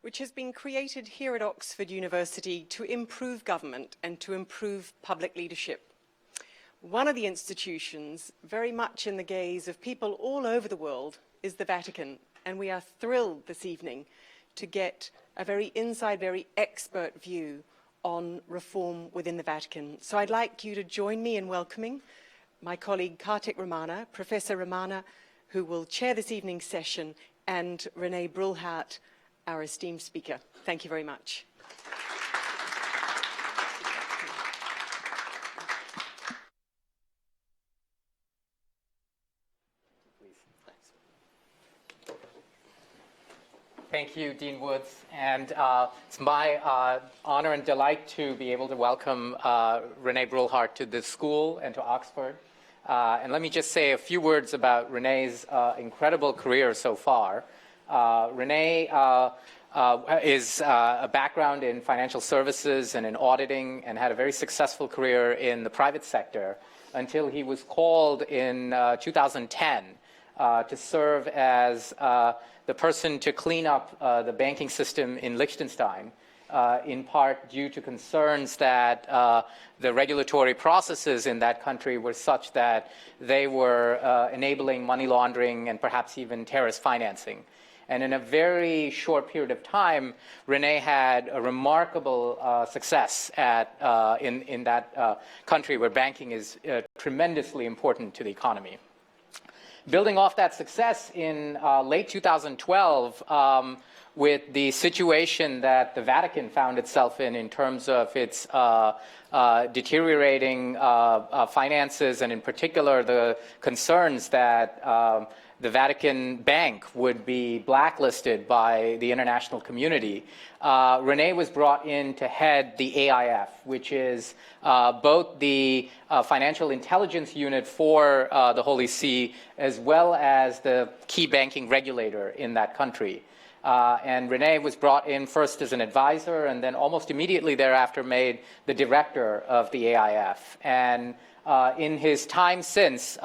which has been created here at Oxford University to improve government and to improve public leadership. One of the institutions, very much in the gaze of people all over the world, is the Vatican, and we are thrilled this evening to get a very inside, very expert view on reform within the Vatican. So I'd like you to join me in welcoming my colleague Kartik Ramana, Professor Ramana, who will chair this evening's session, and Rene Bruelhart, our esteemed speaker. Thank you very much. Thank you, Dean Woods, and it's my honor and delight to be able to welcome Rene Bruelhart to this school and to Oxford. And let me just say a few words about Rene's incredible career so far. Rene is a background in financial services and in auditing, and had a very successful career in the private sector until he was called in 2010 to serve as the person to clean up the banking system in Liechtenstein, in part due to concerns that the regulatory processes in that country were such that they were enabling money laundering and perhaps even terrorist financing. And in a very short period of time, Rene had a remarkable success in that country where banking is tremendously important to the economy. Building off that success in late 2012, with the situation that the Vatican found itself in terms of its deteriorating finances, and in particular the concerns that the Vatican Bank would be blacklisted by the international community, Rene was brought in to head the AIF, which is both the financial intelligence unit for the Holy See, as well as the key banking regulator in that country. And Rene was brought in first as an advisor, and then almost immediately thereafter made the director of the AIF. And in his time since,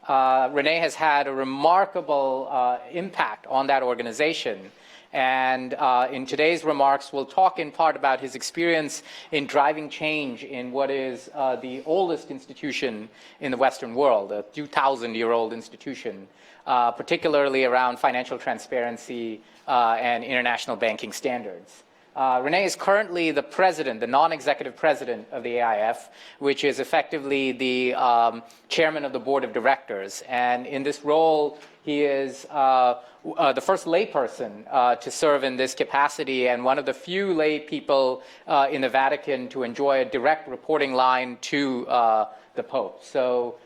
Rene has had a remarkable impact on that organization. And in today's remarks, we'll talk in part about his experience in driving change in what is the oldest institution in the Western world, a 2,000-year-old institution, particularly around financial transparency and international banking standards. Rene is currently the president, the non-executive president of the AIF, which is effectively the chairman of the board of directors. And in this role, he is the first layperson to serve in this capacity, and one of the few lay people in the Vatican to enjoy a direct reporting line to the Pope. So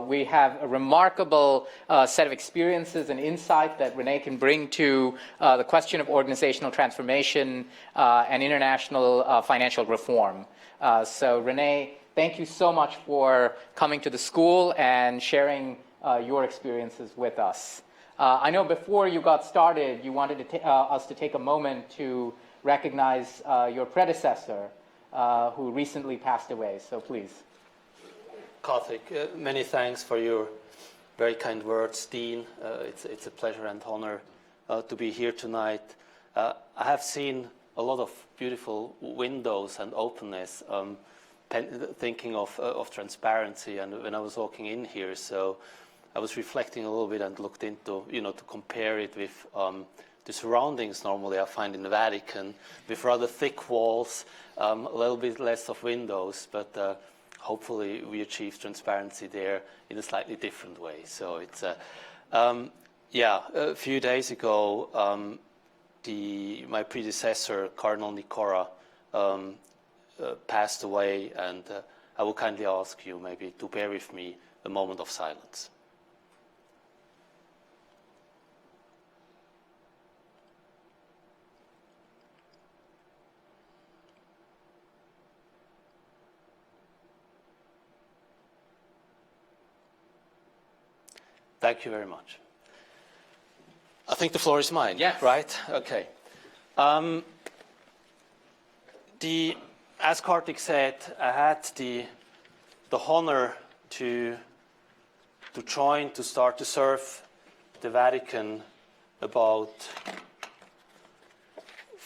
we have a remarkable set of experiences and insight that Rene can bring to the question of organizational transformation and international financial reform. So Rene, thank you so much for coming to the school and sharing your experiences with us. I know before you got started, you wanted to us to take a moment to recognize your predecessor, who recently passed away. So please. Kartik, many thanks for your very kind words, Dean. It's a pleasure and honor to be here tonight. I have seen a lot of beautiful windows and openness, thinking of transparency, and when I was walking in here, so I was reflecting a little bit and looked into, to compare it with the surroundings normally I find in the Vatican, with rather thick walls, a little bit less of windows, but hopefully we achieve transparency there in a slightly different way. So it's, a few days ago, my predecessor, Cardinal Nicola, passed away, and I will kindly ask you maybe to bear with me a moment of silence. Thank you very much. I think the floor is mine. Yes. Right? Okay. As Kartik said, I had the honor to start to serve the Vatican about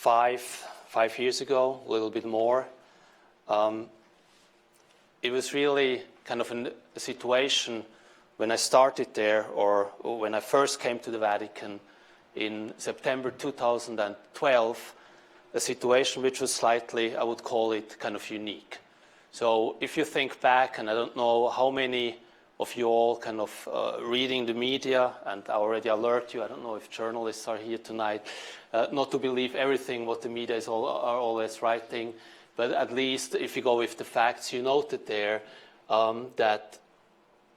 five years ago, a little bit more. It was really kind of a situation when I started there, or when I first came to the Vatican in September 2012, a situation which was slightly, I would call it, kind of unique. So if you think back, and I don't know how many of you all kind of reading the media, and I already alert you, I don't know if journalists are here tonight, not to believe everything what the media are always writing, but at least if you go with the facts, you noted there that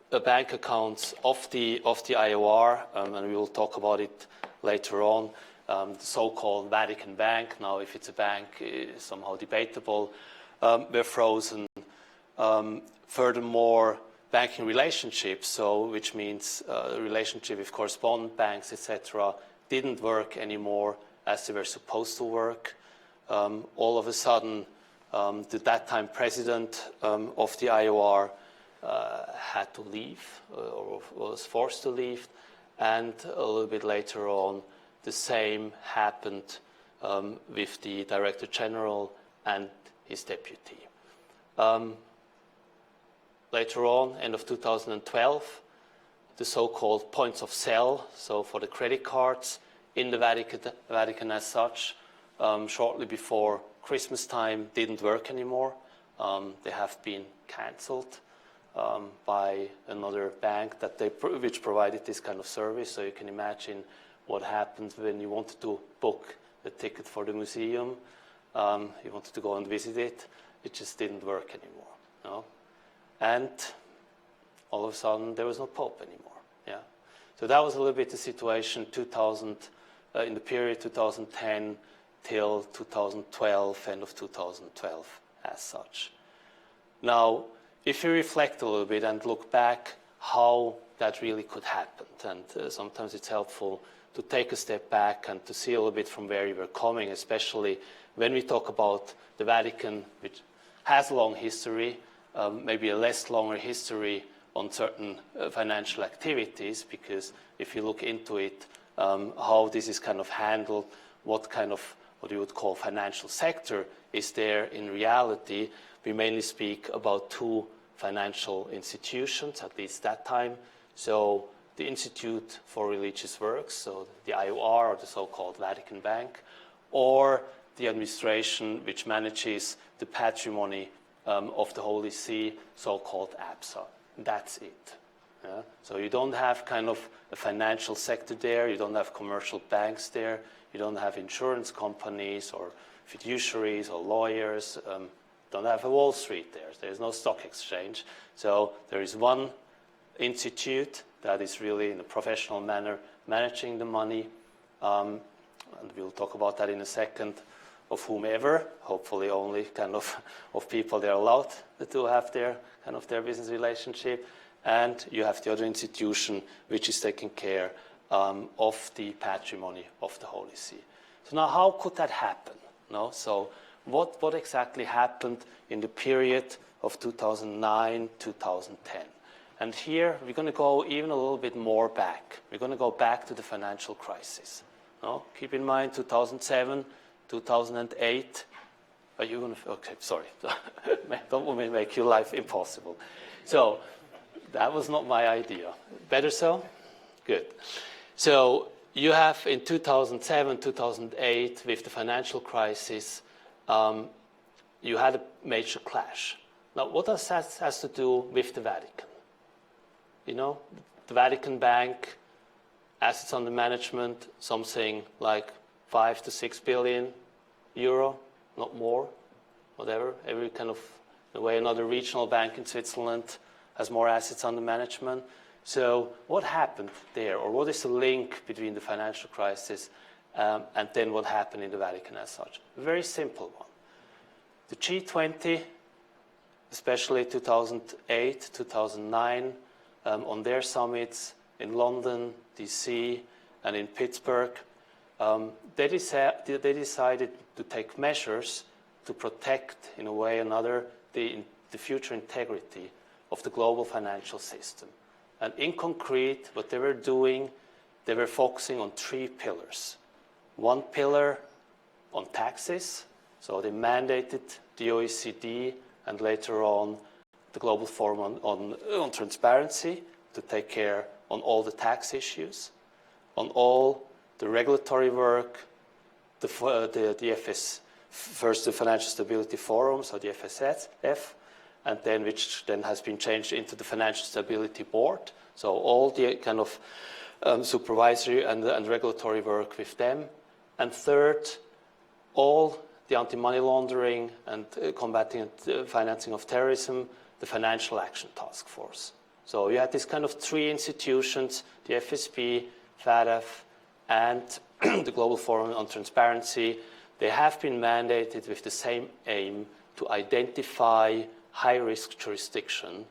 the bank accounts of the IOR, and we will talk about it later on, the so-called Vatican Bank, now if it's a bank is somehow debatable, were frozen. Furthermore, banking relationships, so which means the relationship with correspondent banks, etc., didn't work anymore as they were supposed to work. All of a sudden, the that time president of the IOR had to leave, or was forced to leave, and a little bit later on, the same happened with the Director General and his deputy. Later on, end of 2012, the so-called points of sale, so for the credit cards in the Vatican as such, shortly before Christmas time, didn't work anymore. They have been cancelled by another bank which provided this kind of service. So you can imagine what happened when you wanted to book a ticket for the museum. You wanted to go and visit it. It just didn't work anymore. No? And all of a sudden, there was no Pope anymore. Yeah. So that was a little bit the situation in the period 2010 till 2012, end of 2012 as such. Now, if you reflect a little bit and look back how that really could happen, and sometimes it's helpful to take a step back and to see a little bit from where you were coming, especially when we talk about the Vatican, which has a long history, maybe a less longer history on certain financial activities, because if you look into it, how this is kind of handled, what kind of, what you would call financial sector is there in reality, we mainly speak about two financial institutions, at least that time. So the Institute for Religious Works, so the IOR, or the so-called Vatican Bank, or the administration which manages the patrimony of the Holy See, so-called ABSA. That's it. Yeah? So you don't have kind of a financial sector there, you don't have commercial banks there, you don't have insurance companies or fiduciaries or lawyers, don't have a Wall Street there. There's no stock exchange. So there is one institute that is really in a professional manner managing the money, and we'll talk about that in a second, of whomever, hopefully only kind of people they're allowed to have their kind of their business relationship, and you have the other institution which is taking care of the patrimony of the Holy See. So now how could that happen? No? So what exactly happened in the period of 2009, 2010? And here we're going to go even a little bit more back. We're going to go back to the financial crisis. No? Keep in mind 2007, 2008. Are you going to? Okay, sorry. Don't want me to make your life impossible. So that was not my idea. Better so? Good. So you have in 2007, 2008, with the financial crisis, you had a major clash. Now, what does that has to do with the Vatican? You know, the Vatican Bank, assets under management, something like 5 to 6 billion euro, not more, whatever. Every kind of, in a way, another regional bank in Switzerland has more assets under management. So what happened there, or what is the link between the financial crisis and then what happened in the Vatican as such? A very simple one. The G20, especially 2008, 2009, on their summits in London, DC, and in Pittsburgh, they decided to take measures to protect, in a way or another, the future integrity of the global financial system. And in concrete, what they were doing, they were focusing on 3 pillars. One pillar on taxes. So they mandated the OECD and later on the Global Forum on Transparency to take care on all the tax issues, on all the regulatory work, first the Financial Stability Forum, so the FSF, and then which then has been changed into the Financial Stability Board. So all the kind of supervisory and regulatory work with them. And third, all the anti-money laundering and combating financing of terrorism, the Financial Action Task Force. So you had these kind of three institutions, the FSB, FATF, and the Global Forum on Transparency. They have been mandated with the same aim to identify high-risk jurisdiction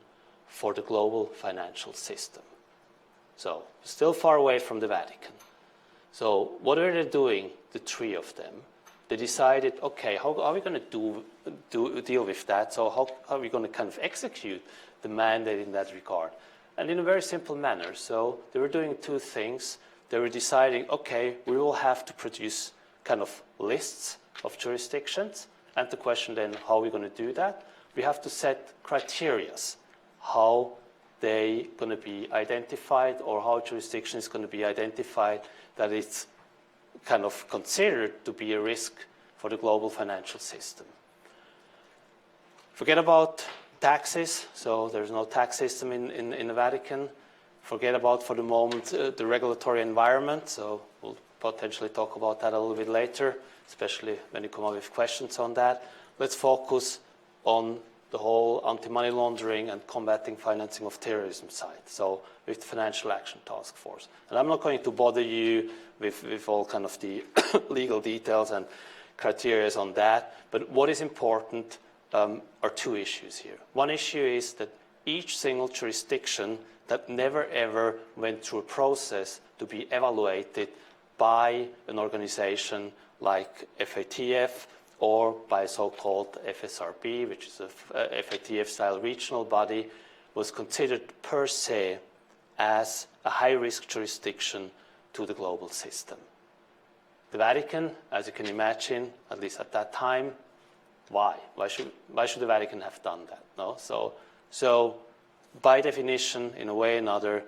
for the global financial system. So still far away from the Vatican. So what are they doing, the three of them? They decided, okay, how are we going to deal with that? So how are we going to kind of execute the mandate in that regard? And in a very simple manner. So they were doing two things. They were deciding, okay, we will have to produce kind of lists of jurisdictions. And the question then, how are we going to do that? We have to set criteria, how they going to be identified or how jurisdiction is going to be identified that it's kind of considered to be a risk for the global financial system. Forget about taxes, so there's no tax system in the Vatican. Forget about, for the moment, the regulatory environment, so we'll potentially talk about that a little bit later, especially when you come up with questions on that. Let's focus on the whole anti-money laundering and combating financing of terrorism side, so with the Financial Action Task Force. And I'm not going to bother you with all kind of the legal details and criteria on that, but what is important are two issues here. One issue is that each single jurisdiction that never ever went through a process to be evaluated by an organization like FATF or by a so-called FSRB, which is a FATF-style regional body, was considered per se as a high-risk jurisdiction to the global system. The Vatican, as you can imagine, at least at that time, why? Why should the Vatican have done that? No? So by definition, in a way or another,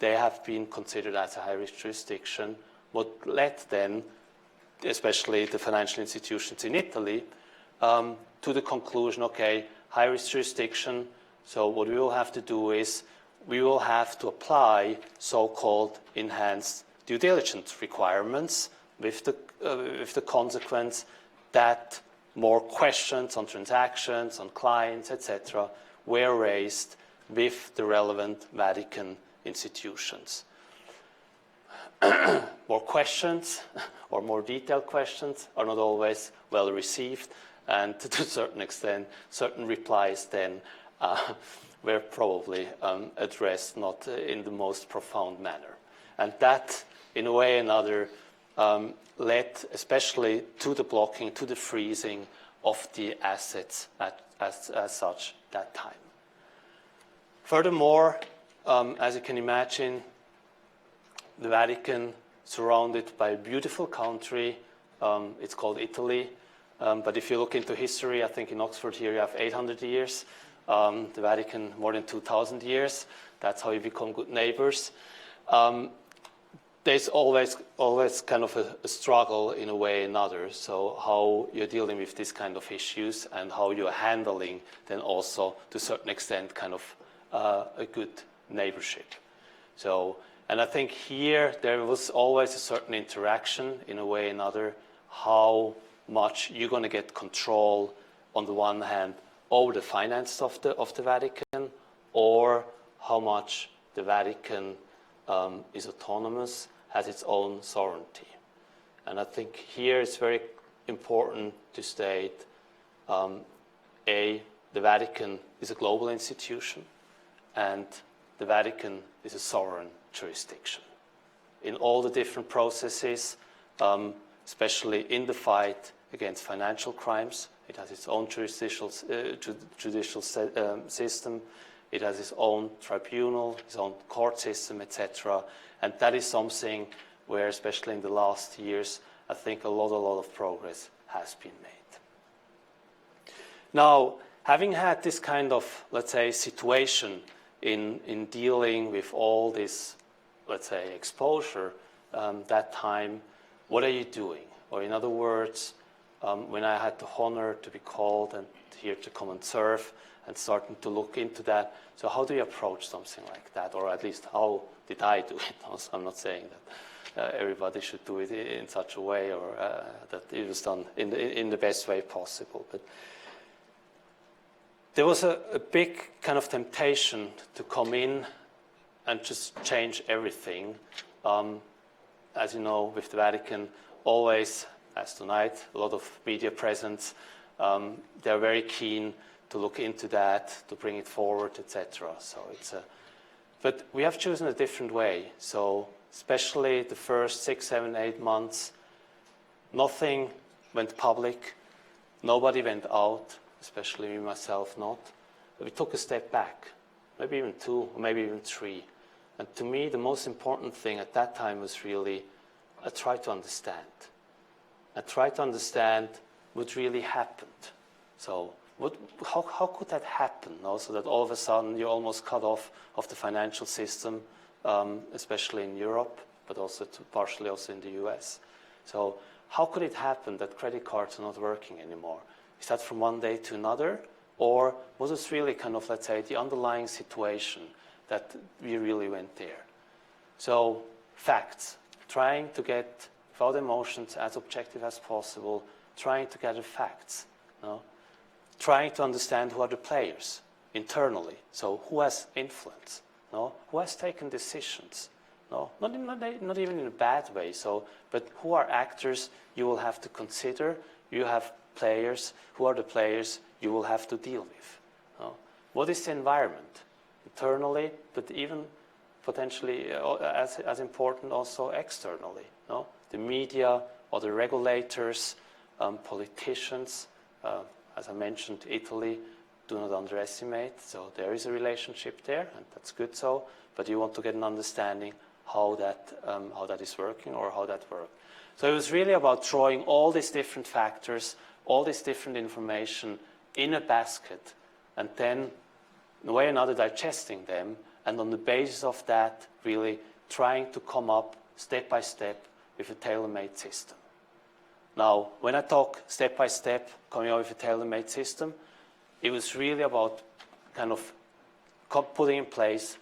they have been considered as a high-risk jurisdiction. What led then, especially the financial institutions in Italy, to the conclusion, okay, high-risk jurisdiction, so what we will have to do is we will have to apply so-called enhanced due diligence requirements with the consequence that more questions on transactions, on clients, etc., were raised with the relevant Vatican institutions. More questions or more detailed questions are not always well received, and to a certain extent, certain replies then were probably addressed not in the most profound manner. And that, in a way or another, led especially to the blocking, to the freezing of the assets as such that time. Furthermore, as you can imagine, the Vatican, surrounded by a beautiful country, it's called Italy, but if you look into history, I think in Oxford here you have 800 years, the Vatican more than 2,000 years. That's how you become good neighbors. There's always kind of a struggle in a way or another, so how you're dealing with these kind of issues and how you're handling then also, to a certain extent, kind of a good neighborship. So, and I think here there was always a certain interaction in a way or another, how much you're going to get control on the one hand over the finance of the Vatican, or how much the Vatican is autonomous, has its own sovereignty. And I think here it's very important to state, the Vatican is a global institution, and the Vatican is a sovereign jurisdiction. In all the different processes, especially in the fight against financial crimes, it has its own judicial system, it has its own tribunal, its own court system, etc. And that is something where, especially in the last years, I think a lot of progress has been made. Now, having had this kind of, let's say, situation in dealing with all this, let's say, exposure that time, what are you doing? Or in other words, when I had the honor to be called and here to come and serve and starting to look into that, so how do you approach something like that? Or at least how did I do it? Also, I'm not saying that everybody should do it in such a way or that it was done in the best way possible. But there was a big kind of temptation to come in and just change everything. As you know, with the Vatican, always, as tonight, a lot of media presence. They're very keen to look into that, to bring it forward, etc. So but we have chosen a different way. So especially the first 6, 7, 8 months, nothing went public. Nobody went out, especially me, myself, not. But we took a step back, maybe even 2, or maybe even 3. And to me, the most important thing at that time was really, I tried to understand. I tried to understand what really happened. So how could that happen? Also, that all of a sudden you're almost cut off of the financial system, especially in Europe, but also partially also in the US. So how could it happen that credit cards are not working anymore? Is that from one day to another? Or was it really kind of, let's say, the underlying situation that we really went there? So facts, trying to get, without emotions, as objective as possible, trying to gather facts, trying to understand who are the players internally. So who has influence? Who has taken decisions? Not even in a bad way. So, but who are actors you will have to consider? You have players. Who are the players you will have to deal with? What is the environment internally, but even potentially as important also externally? The media or the regulators, politicians. As I mentioned, Italy, do not underestimate. So there is a relationship there, and that's good so. But you want to get an understanding how that is working or how that works. So it was really about drawing all these different factors, all this different information in a basket, and then, in a way or another, digesting them, and on the basis of that, really trying to come up step by step with a tailor-made system. Now, when I talk step by step, coming up with a tailor-made system, it was really about kind of putting in place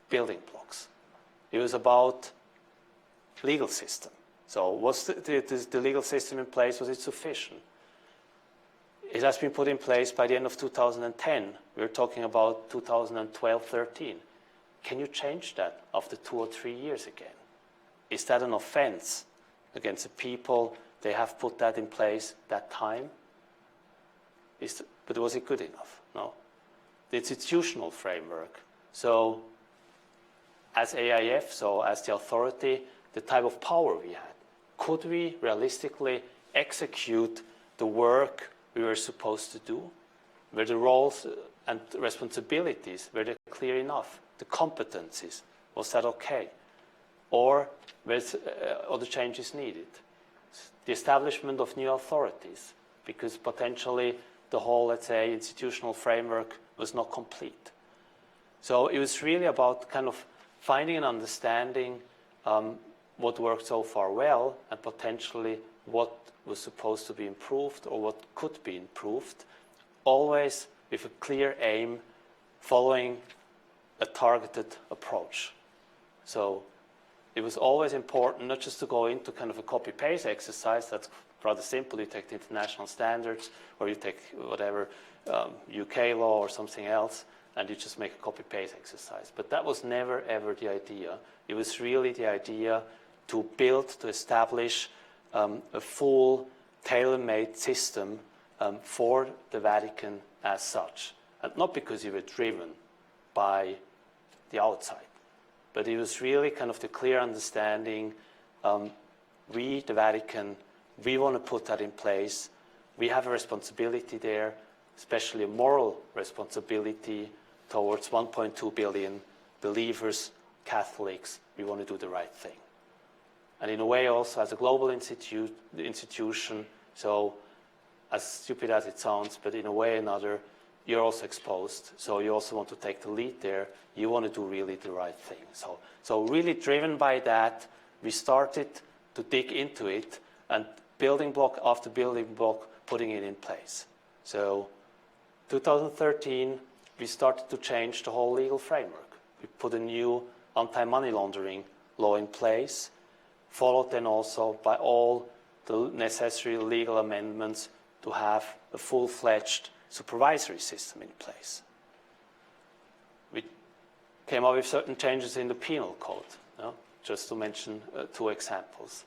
building blocks. It was about legal system. So was the legal system in place, was it sufficient? It has been put in place by the end of 2010. We're talking about 2012-13. Can you change that after 2 or 3 years again? Is that an offense against the people? They have put that in place that time. But was it good enough? No. The institutional framework. So as AIF, so as the authority, the type of power we had. Could we realistically execute the work we were supposed to do? Were the roles and responsibilities, were they clear enough? The competencies, was that okay? Or were other changes needed? The establishment of new authorities, because potentially the whole, let's say, institutional framework was not complete. So it was really about kind of finding an understanding what worked so far well and potentially what was supposed to be improved or what could be improved, always with a clear aim, following a targeted approach. So it was always important not just to go into kind of a copy-paste exercise. That's rather simple. You take the international standards or you take whatever UK law or something else and you just make a copy-paste exercise. But that was never, ever the idea. It was really the idea to build, to establish a full tailor-made system for the Vatican as such. And not because you were driven by the outside. But it was really kind of the clear understanding, we, the Vatican, we want to put that in place. We have a responsibility there, especially a moral responsibility towards 1.2 billion believers, Catholics. We want to do the right thing. and in a way also as a global institution. So as stupid as it sounds, but in a way or another, you're also exposed. So you also want to take the lead there. You want to do really the right thing. So really driven by that, we started to dig into it and building block after building block, putting it in place. So 2013, we started to change the whole legal framework. We put a new anti-money laundering law in place, followed then also by all the necessary legal amendments to have a full-fledged supervisory system in place. We came up with certain changes in the penal code, just to mention 2 examples.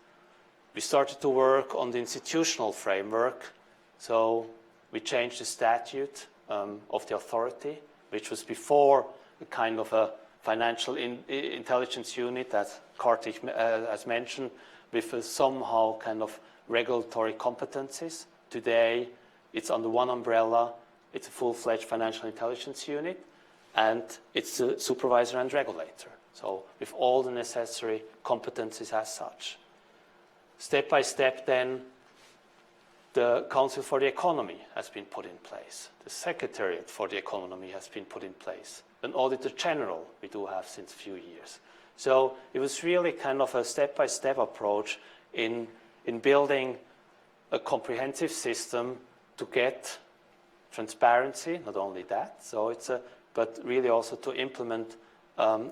We started to work on the institutional framework, so we changed the statute of the authority, which was before a kind of a financial intelligence unit, as Kartik has mentioned, with a somehow kind of regulatory competencies. Today, it's under one umbrella. It's a full-fledged financial intelligence unit, and it's a supervisor and regulator. So with all the necessary competencies as such. Step by step, then, the Council for the Economy has been put in place. The Secretariat for the Economy has been put in place. An Auditor General we do have since a few years. So it was really kind of a step-by-step approach in building a comprehensive system to get transparency, not only that, but really also to implement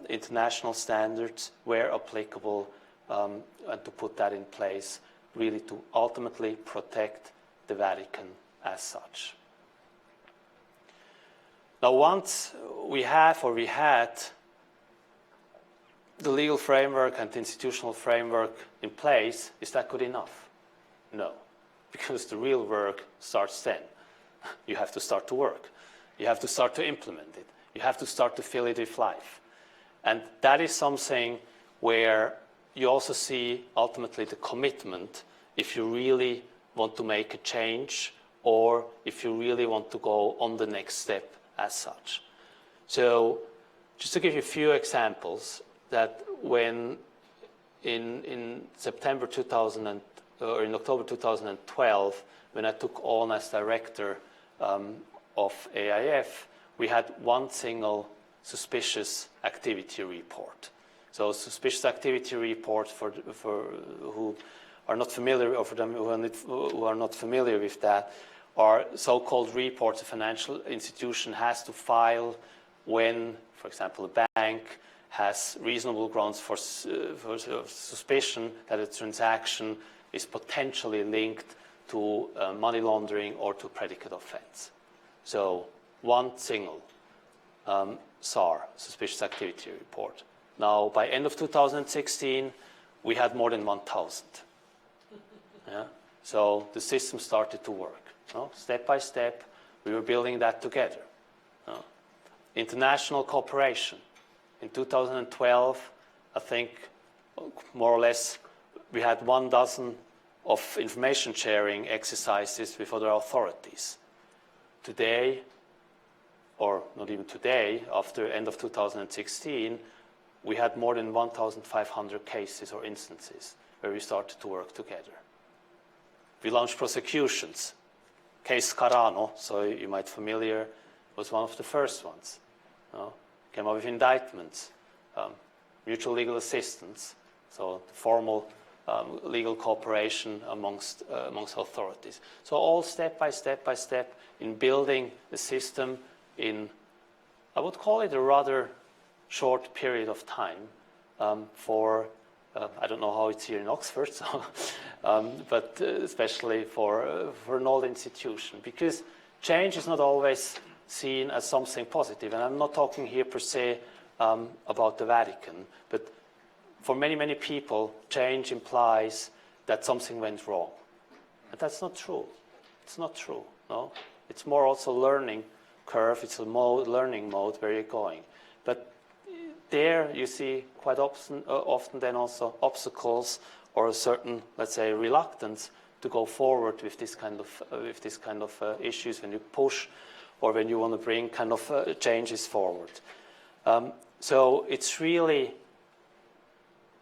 international standards where applicable, and to put that in place, really to ultimately protect the Vatican as such. Now, once we had the legal framework and the institutional framework in place, is that good enough? No, because the real work starts then. You have to start to work. You have to start to implement it. You have to start to fill it with life. And that is something where you also see ultimately the commitment if you really want to make a change or if you really want to go on the next step as such. So just to give you a few examples, that when in September 2000 or in October 2012, when I took on as director of AIF, we had one single suspicious activity report. So suspicious activity reports, for who are not familiar, or for them who are not familiar with that, are so-called reports a financial institution has to file when, for example, a bank has reasonable grounds for suspicion that a transaction is potentially linked to money laundering or to predicate offense. So one single SAR, suspicious activity report. Now, by end of 2016, we had more than 1,000. Yeah? So the system started to work. Step by step, we were building that together. International cooperation. In 2012, I think more or less we had 12 of information sharing exercises with other authorities. Today, or not even today, after end of 2016, we had more than 1,500 cases or instances where we started to work together. We launched prosecutions. Case Carano, so you might be familiar, was one of the first ones. Came up with indictments, mutual legal assistance, so formal legal cooperation amongst authorities. So all step by step in building the system in, I would call it a rather short period of time for, I don't know how it's here in Oxford, so, but especially for an old institution, because change is not always seen as something positive. And I'm not talking here per se about the Vatican, but for many, many people, change implies that something went wrong. And that's not true. It's not true, no? It's more also learning curve, it's a learning mode where you're going. But there you see quite often then also obstacles or a certain, let's say, reluctance to go forward with this kind of issues when you push or when you want to bring kind of changes forward. So it's really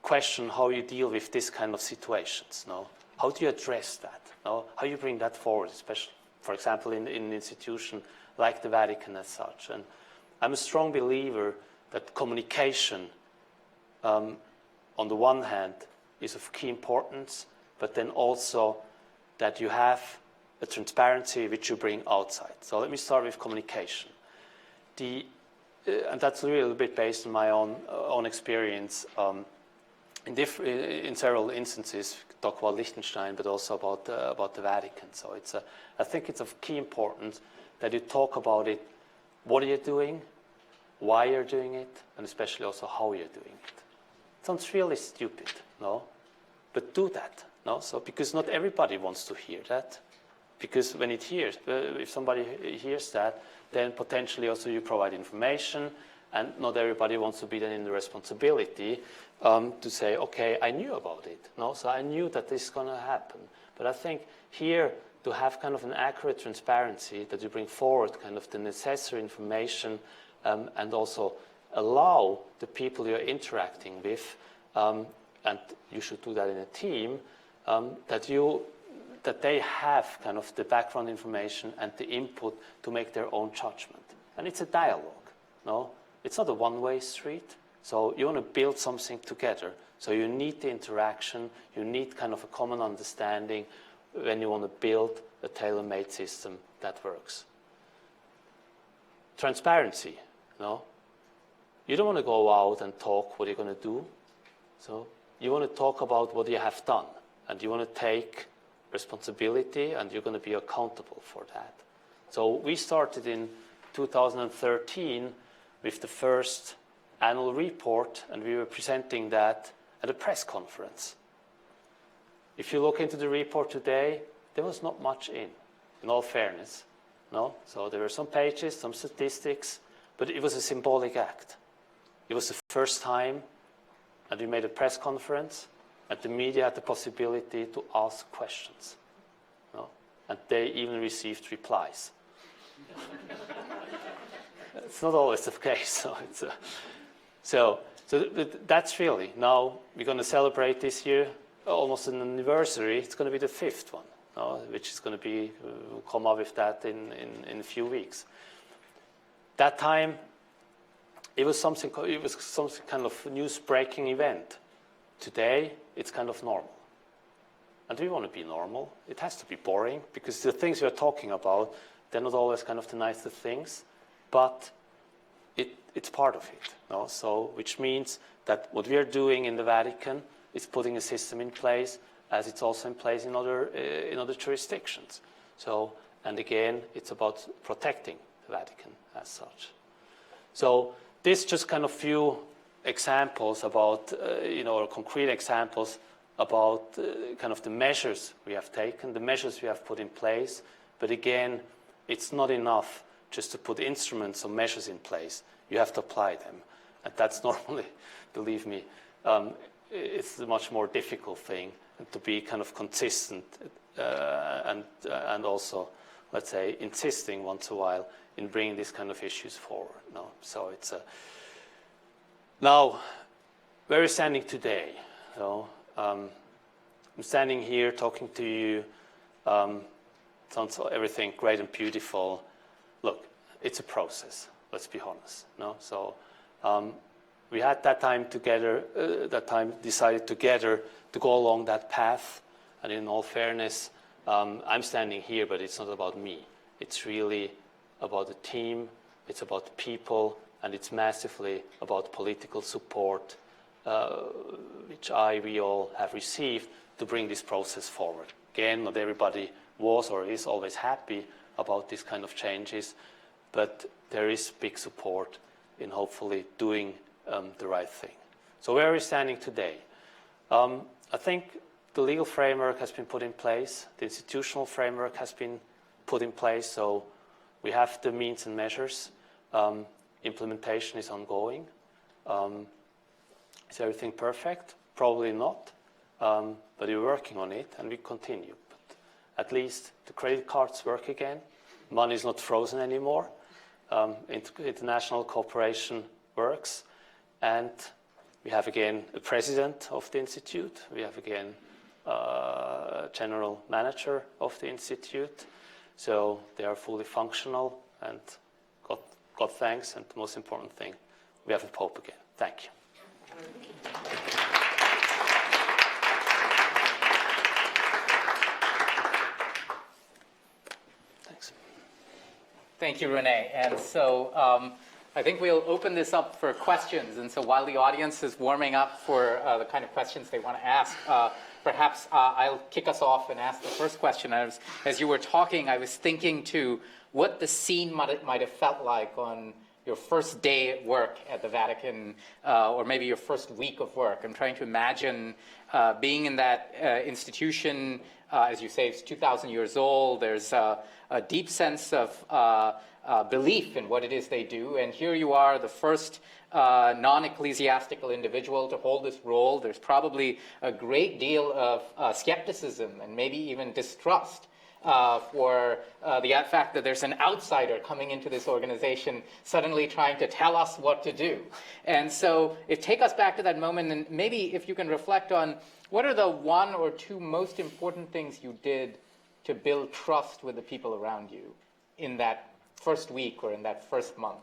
question how you deal with this kind of situations. No? How do you address that? No? How you bring that forward, especially, for example, in an institution like the Vatican as such. And I'm a strong believer that communication, on the one hand, is of key importance, but then also that you have a transparency which you bring outside. So let me start with communication. And that's really a little bit based on my own experience. In several instances, talk about Liechtenstein, but also about the Vatican. So I think it's of key importance that you talk about it. What are you doing? Why you're doing it? And especially also how you're doing it. It sounds really stupid, no? But do that, no? So because not everybody wants to hear that. Because when if somebody hears that, then potentially also you provide information, and not everybody wants to be then in the responsibility to say, okay, I knew about it, no? So I knew that this is going to happen. But I think here to have kind of an accurate transparency, that you bring forward kind of the necessary information, and also allow the people you're interacting with, and you should do that in a team, that they have kind of the background information and the input to make their own judgment. And it's a dialogue, no? It's not a one-way street. So you want to build something together. So you need the interaction, you need kind of a common understanding when you want to build a tailor-made system that works. Transparency, no? You don't want to go out and talk what you're going to do. So you want to talk about what you have done, and you want to take responsibility, and you're going to be accountable for that. So we started in 2013 with the first annual report, and we were presenting that at a press conference. If you look into the report today, there was not much in all fairness, no? So there were some pages, some statistics, but it was a symbolic act. It was the first time that we made a press conference, and the media had the possibility to ask questions, no? And they even received replies. It's not always the case. So that's really, now we're going to celebrate this year almost an anniversary. It's going to be the 5th one, no? Which is going to be, we'll come up with that in a few weeks. That time, it was some kind of news-breaking event. Today, it's kind of normal. And we want to be normal. It has to be boring, because the things we are talking about, they're not always kind of the nicest things, but it's part of it. No? So, which means that what we are doing in the Vatican is putting a system in place, as it's also in place in other jurisdictions. So, and again, it's about protecting the Vatican as such. So, this just kind of few examples about, or concrete examples about kind of the measures we have taken, the measures we have put in place. But again, it's not enough just to put instruments or measures in place. You have to apply them. And that's normally, believe me, it's a much more difficult thing, and to be kind of consistent and also, let's say, insisting once in a while in bringing these kind of issues forward. No? So it's now, where are we standing today? So, I'm standing here talking to you. Sounds everything great and beautiful. Look, it's a process. Let's be honest. No, so we had that time together. Decided together to go along that path. And in all fairness, I'm standing here, but it's not about me. It's really about the team. It's about people, and it's massively about political support, which we all have received to bring this process forward. Again, not everybody was or is always happy about these kind of changes, but there is big support in hopefully doing the right thing. So where are we standing today? I think the legal framework has been put in place. The institutional framework has been put in place. So we have the means and measures. Implementation is ongoing. Is everything perfect? Probably not. But we're working on it, and we continue. But at least the credit cards work again. Money is not frozen anymore. International cooperation works. And We have again a president of the institute. We have again a general manager of the institute. So they are fully functional, and God thanks. And the most important thing, we have a Pope again. Thank you. Thanks. Thank you, Rene. And so I think we'll open this up for questions. And so while the audience is warming up for the kind of questions they want to ask, perhaps I'll kick us off and ask the first question. As you were talking, I was thinking to what the scene might have felt like on your first day at work at the Vatican, or maybe your first week of work. I'm trying to imagine being in that institution. As you say, it's 2,000 years old. There's a deep sense of belief in what it is they do. And here you are, the first non-ecclesiastical individual to hold this role. There's probably a great deal of skepticism and maybe even distrust for the fact that there's an outsider coming into this organization suddenly trying to tell us what to do. And so take us back to that moment, and maybe if you can reflect on what are the one or two most important things you did to build trust with the people around you in that first week or in that first month?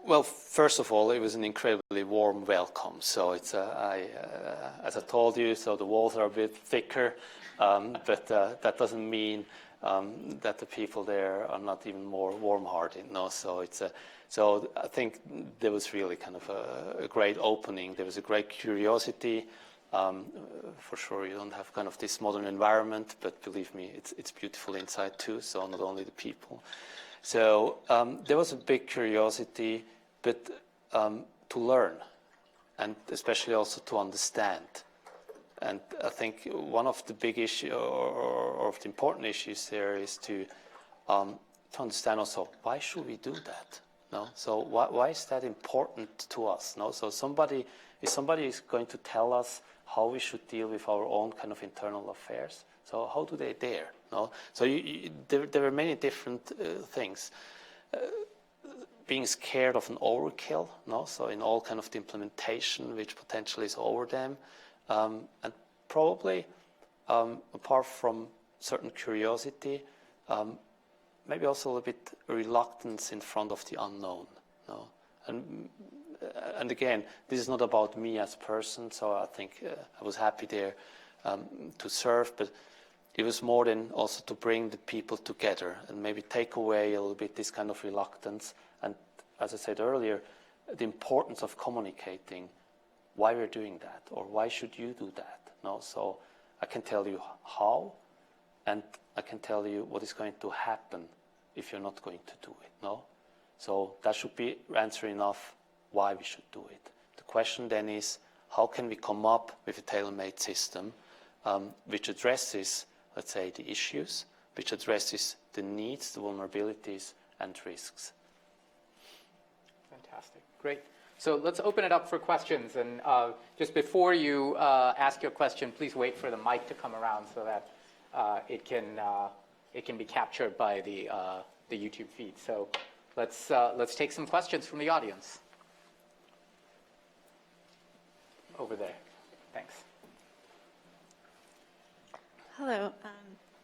Well, first of all, it was an incredibly warm welcome. So it's, as I told you, so the walls are a bit thicker, but that doesn't mean that the people there are not even more warm-hearted. No, so it's so I think there was really kind of a great opening. There was a great curiosity. For sure, you don't have kind of this modern environment, but believe me, it's beautiful inside too. So not only the people. So there was a big curiosity, but to learn, and especially also to understand. And I think one of the big issues, or of the important issues there, is to understand also, why should we do that? No, so why is that important to us? No, so somebody is going to tell us how we should deal with our own kind of internal affairs. So how do they dare? No, so there are many different things. Being scared of an overkill, no, so in all kind of the implementation which potentially is over them, and probably apart from certain curiosity, maybe also a little bit reluctance in front of the unknown. No, and again, this is not about me as a person. So I think I was happy there to serve, but it was more than also to bring the people together and maybe take away a little bit this kind of reluctance. And as I said earlier, the importance of communicating why we're doing that, or why should you do that. No, so I can tell you how, and I can tell you what is going to happen if you're not going to do it. No, so that should be answer enough why we should do it. The question then is, how can we come up with a tailor-made system which addresses, let's say, the issues, which addresses the needs, the vulnerabilities, and risks. Fantastic. Great. So let's open it up for questions. And just before you ask your question, please wait for the mic to come around so that it can be captured by the YouTube feed. So let's take some questions from the audience. Over there. Thanks. Hello.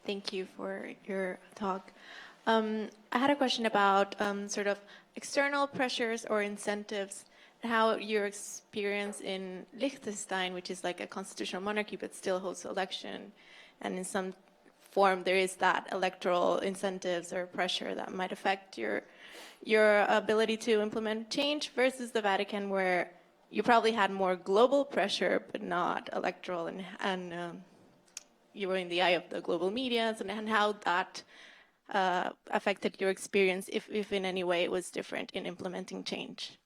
Thank you for your talk. I had a question about sort of external pressures or incentives, and how your experience in Liechtenstein, which is like a constitutional monarchy but still hosts election, and in some form there is that electoral incentives or pressure that might affect your ability to implement change, versus the Vatican, where you probably had more global pressure but not electoral, and you were in the eye of the global media, and how that affected your experience, if in any way it was different in implementing change.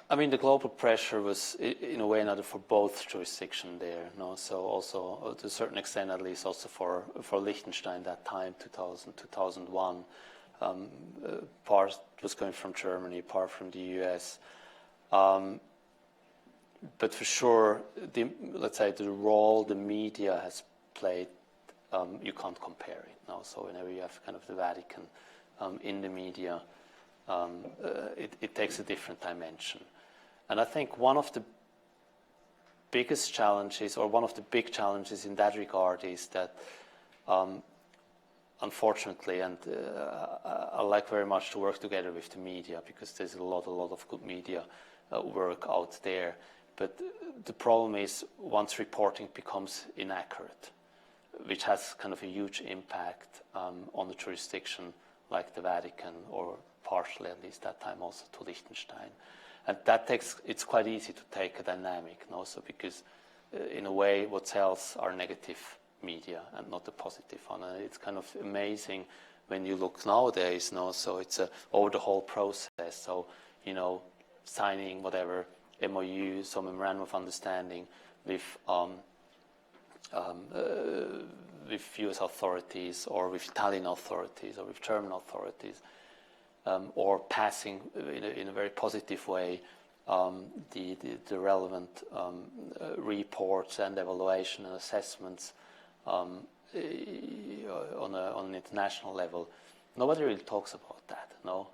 I mean, the global pressure was, in a way, another for both jurisdictions there. No, so also to a certain extent, at least, also for Liechtenstein that time, 2000, 2001. Part was going from Germany, part from the US. But for sure, let's say the role the media has played, you can't compare it. No? So whenever you have kind of the Vatican in the media, it takes a different dimension. And I think one of the biggest challenges, or one of the big challenges in that regard, is that unfortunately, and I like very much to work together with the media, because there's a lot of good media work out there. But the problem is once reporting becomes inaccurate, which has kind of a huge impact on the jurisdiction like the Vatican, or partially at least that time also to Liechtenstein. And it's quite easy to take a dynamic, also because in a way what sells are negative media and not the positive one. And it's kind of amazing when you look nowadays, so it's over the whole process. So, signing whatever MOU, some memorandum of understanding with US authorities, or with Italian authorities, or with German authorities, or passing in a very positive way the relevant reports and evaluation and assessments on an international level. Nobody really talks about that. No.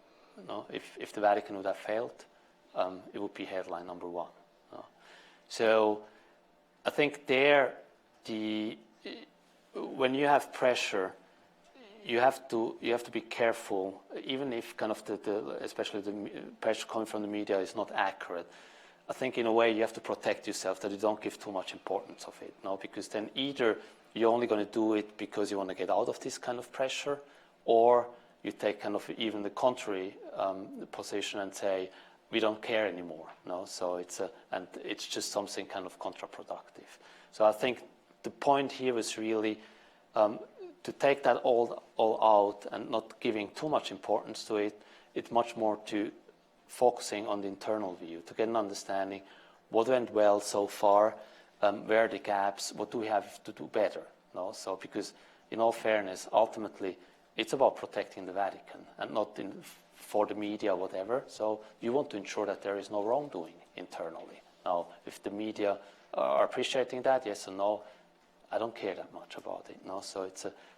If the Vatican would have failed, it would be headline number one. No? So I think when you have pressure, you have to be careful, even if kind of especially the pressure coming from the media is not accurate. I think in a way you have to protect yourself, that you don't give too much importance of it, because then either you're only going to do it because you want to get out of this kind of pressure, or you take kind of even the contrary position and say, we don't care anymore. So it's just something kind of counterproductive. So I think the point here was really to take that all out and not giving too much importance to it. It's much more to focusing on the internal view, to get an understanding what went well so far, where are the gaps, what do we have to do better. So because in all fairness, ultimately, it's about protecting the Vatican and not for the media or whatever. So you want to ensure that there is no wrongdoing internally. Now, if the media are appreciating that, yes or no, I don't care that much about it. So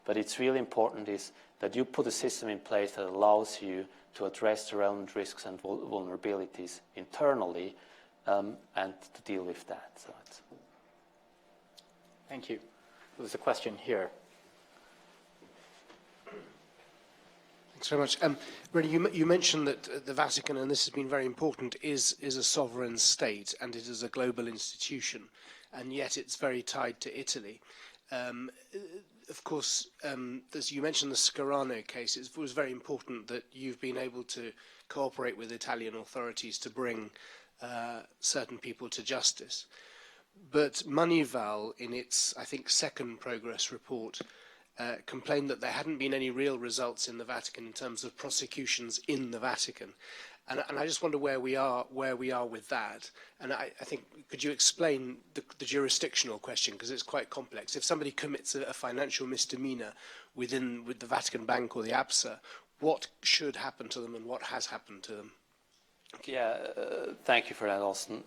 but it's really important is that you put a system in place that allows you to address the relevant risks and vulnerabilities internally, and to deal with that. So Thank you. There's a question here. Thanks very much. Rene, you mentioned that the Vatican, and this has been very important, is a sovereign state, and it is a global institution, and yet it's very tied to Italy. Of course, as you mentioned the Scarano case, it was very important that you've been able to cooperate with Italian authorities to bring certain people to justice. But Moneyval, in its, I think, second progress report, complained that there hadn't been any real results in the Vatican in terms of prosecutions in the Vatican. And I just wonder where we are with that. And I think, could you explain the jurisdictional question, because it's quite complex. If somebody commits a financial misdemeanor with the Vatican Bank or the ABSA, what should happen to them and what has happened to them? Yeah, thank you for that, Austin.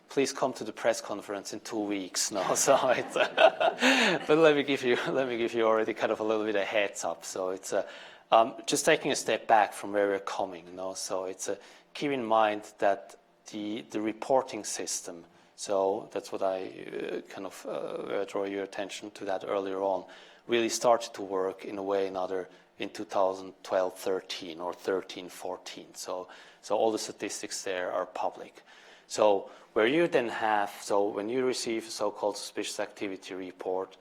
Please come to the press conference in 2 weeks. So it's, but let me give you already kind of a little bit of heads up. So it's just taking a step back from where we're coming. So it's keep in mind that the reporting system. So that's what I kind of draw your attention to that earlier on. Really started to work in a way or another in 2012-13 or 13-14. So all the statistics there are public. So where you then have, so when you receive a so-called suspicious activity report,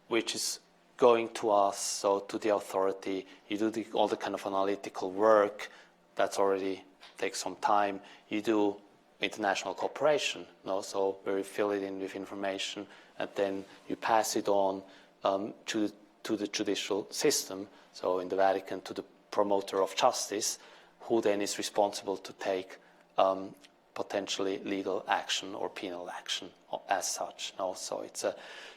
which is going to us, so to the authority, you do all the kind of analytical work, that's already takes some time. You do international cooperation, so where you fill it in with information, and then you pass it on to the judicial system, so in the Vatican to the promoter of justice, who then is responsible to take potentially legal action or penal action as such. So it's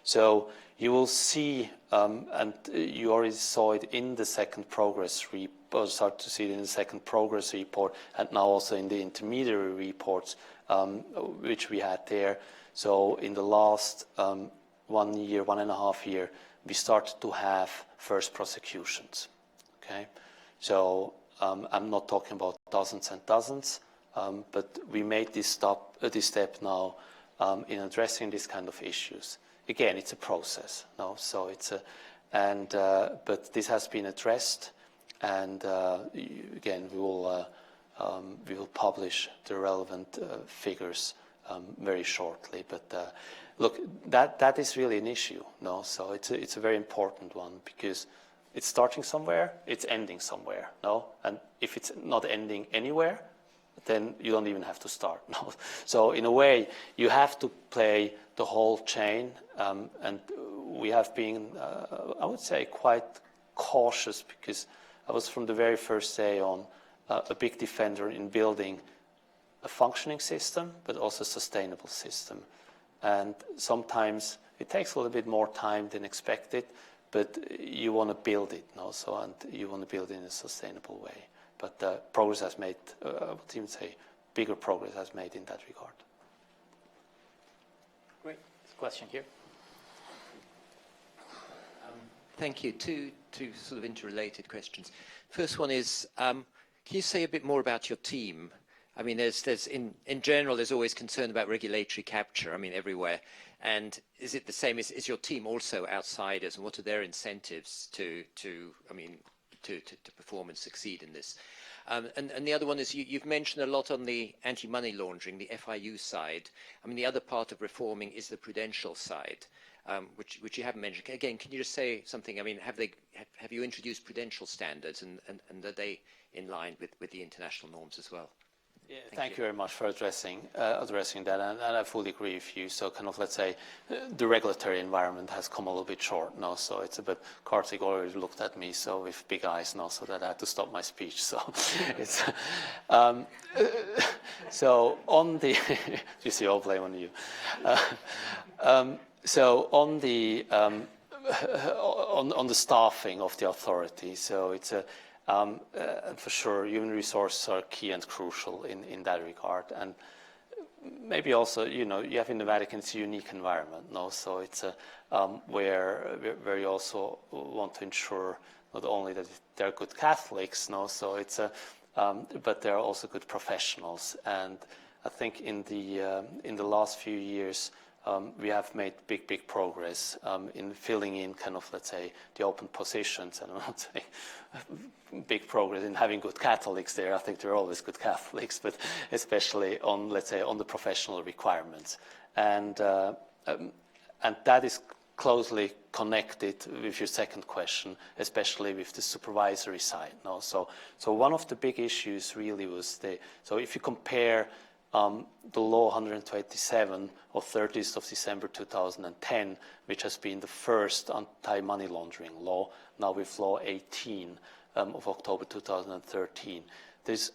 so you will see, and you already saw it in the second progress report, start to see it in the second progress report, and now also in the intermediary reports, which we had there. So in the last 1 year, 1.5 years, we started to have first prosecutions. Okay, so I'm not talking about dozens and dozens, but we made this step now in addressing these kind of issues. Again, it's a process, no? So it's but this has been addressed, and again, we will publish the relevant figures very shortly. But look, that is really an issue, no? So it's a very important one, because it's starting somewhere, it's ending somewhere, no? And if it's not ending anywhere, then you don't even have to start, no? So in a way, you have to play the whole chain, and we have been, I would say, quite cautious, because I was from the very first day on a big defender in building a functioning system, but also a sustainable system. And sometimes it takes a little bit more time than expected, but you want to build it, no? So, and you want to build it in a sustainable way. But progress has made, I would even say, bigger progress has made in that regard. Great. There's a question here. Thank you. Two sort of interrelated questions. First one is, can you say a bit more about your team? I mean, there's in general, there's always concern about regulatory capture, I mean, everywhere. And is it the same? Is your team also outsiders, and what are their incentives to perform and succeed in this? And the other one is, you've mentioned a lot on the anti-money laundering, the FIU side. I mean, the other part of reforming is the prudential side, which you haven't mentioned. Again, can you just say something? I mean, have you introduced prudential standards, and are they in line with the international norms as well? Yeah, thank you very much for addressing that, and I fully agree with you. So kind of, let's say, the regulatory environment has come a little bit short now, so it's a bit, Kartik already looked at me so with big eyes now, so that I had to stop my speech. So it's so on the you see, all blame on you. So on the staffing of the authority, so it's a for sure, human resources are key and crucial in that regard. And maybe also, you know, you have in the Vatican, it's a unique environment, no? So it's where you also want to ensure not only that they're good Catholics, no? So it's but they're also good professionals. And I think in the last few years, we have made big progress in filling in kind of, let's say, the open positions, and I would say big progress in having good Catholics there. I think they're always good Catholics, but especially on, let's say, on the professional requirements. And that is closely connected with your second question, especially with the supervisory side. No? So one of the big issues really was so if you compare the law 127 of 30th of December 2010, which has been the first anti-money laundering law, now with law 18 of October 2013. There's,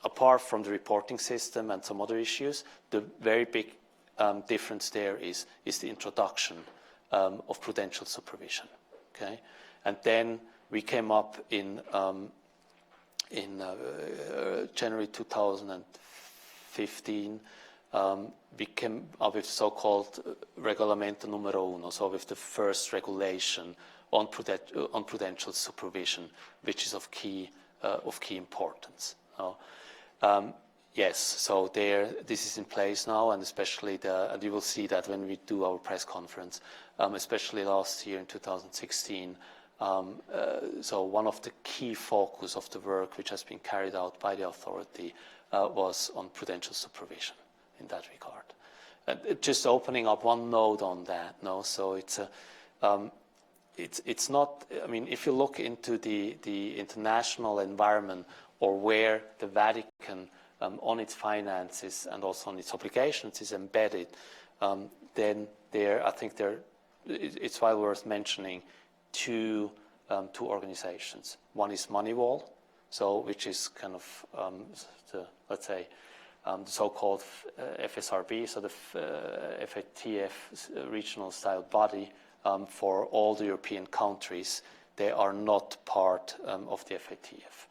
apart from the reporting system and some other issues, the very big difference there is the introduction of prudential supervision. Okay, and then we came up in January 2015, became with so-called Regolamento Numero Uno, so with the first regulation on prudential supervision, which is of key importance. Yes, so this is in place now, and especially and you will see that when we do our press conference, especially last year in 2016. So one of the key focus of the work which has been carried out by the authority was on prudential supervision in that regard. Just opening up one note on that, no. So it's not. I mean, if you look into the international environment, or where the Vatican on its finances and also on its obligations is embedded, then I think it's well worth mentioning two organizations. One is Moneywall, which is kind of let's say the so-called FSRB, so the FATF regional style body for all the European countries. They are not part of the FATF,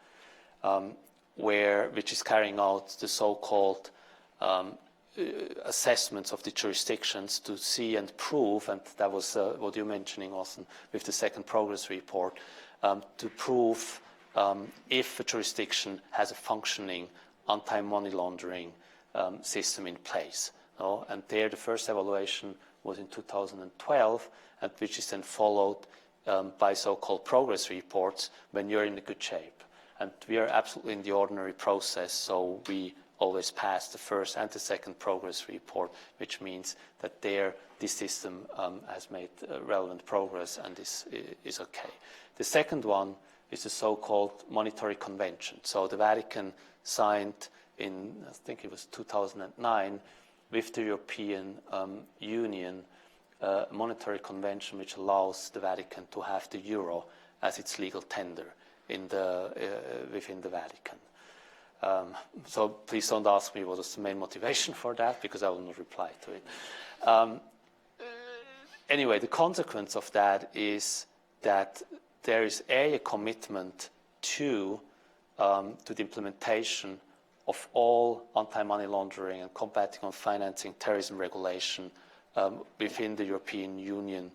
which is carrying out the so-called assessments of the jurisdictions to see and prove, and that was what you're mentioning also with the second progress report, to prove if a jurisdiction has a functioning anti-money laundering system in place. No? And there the first evaluation was in 2012, and which is then followed by so-called progress reports when you're in a good shape. And we are absolutely in the ordinary process, so we always pass the first and the second progress report, which means that there this system has made relevant progress and is okay. The second one is the so-called monetary convention. So the Vatican signed in, I think it was 2009, with the European Union, a monetary convention which allows the Vatican to have the euro as its legal tender within the Vatican. So please don't ask me what was the main motivation for that, because I will not reply to it. Anyway, the consequence of that is that there is a commitment to the implementation of all anti-money laundering and combating on financing terrorism regulation within the European Union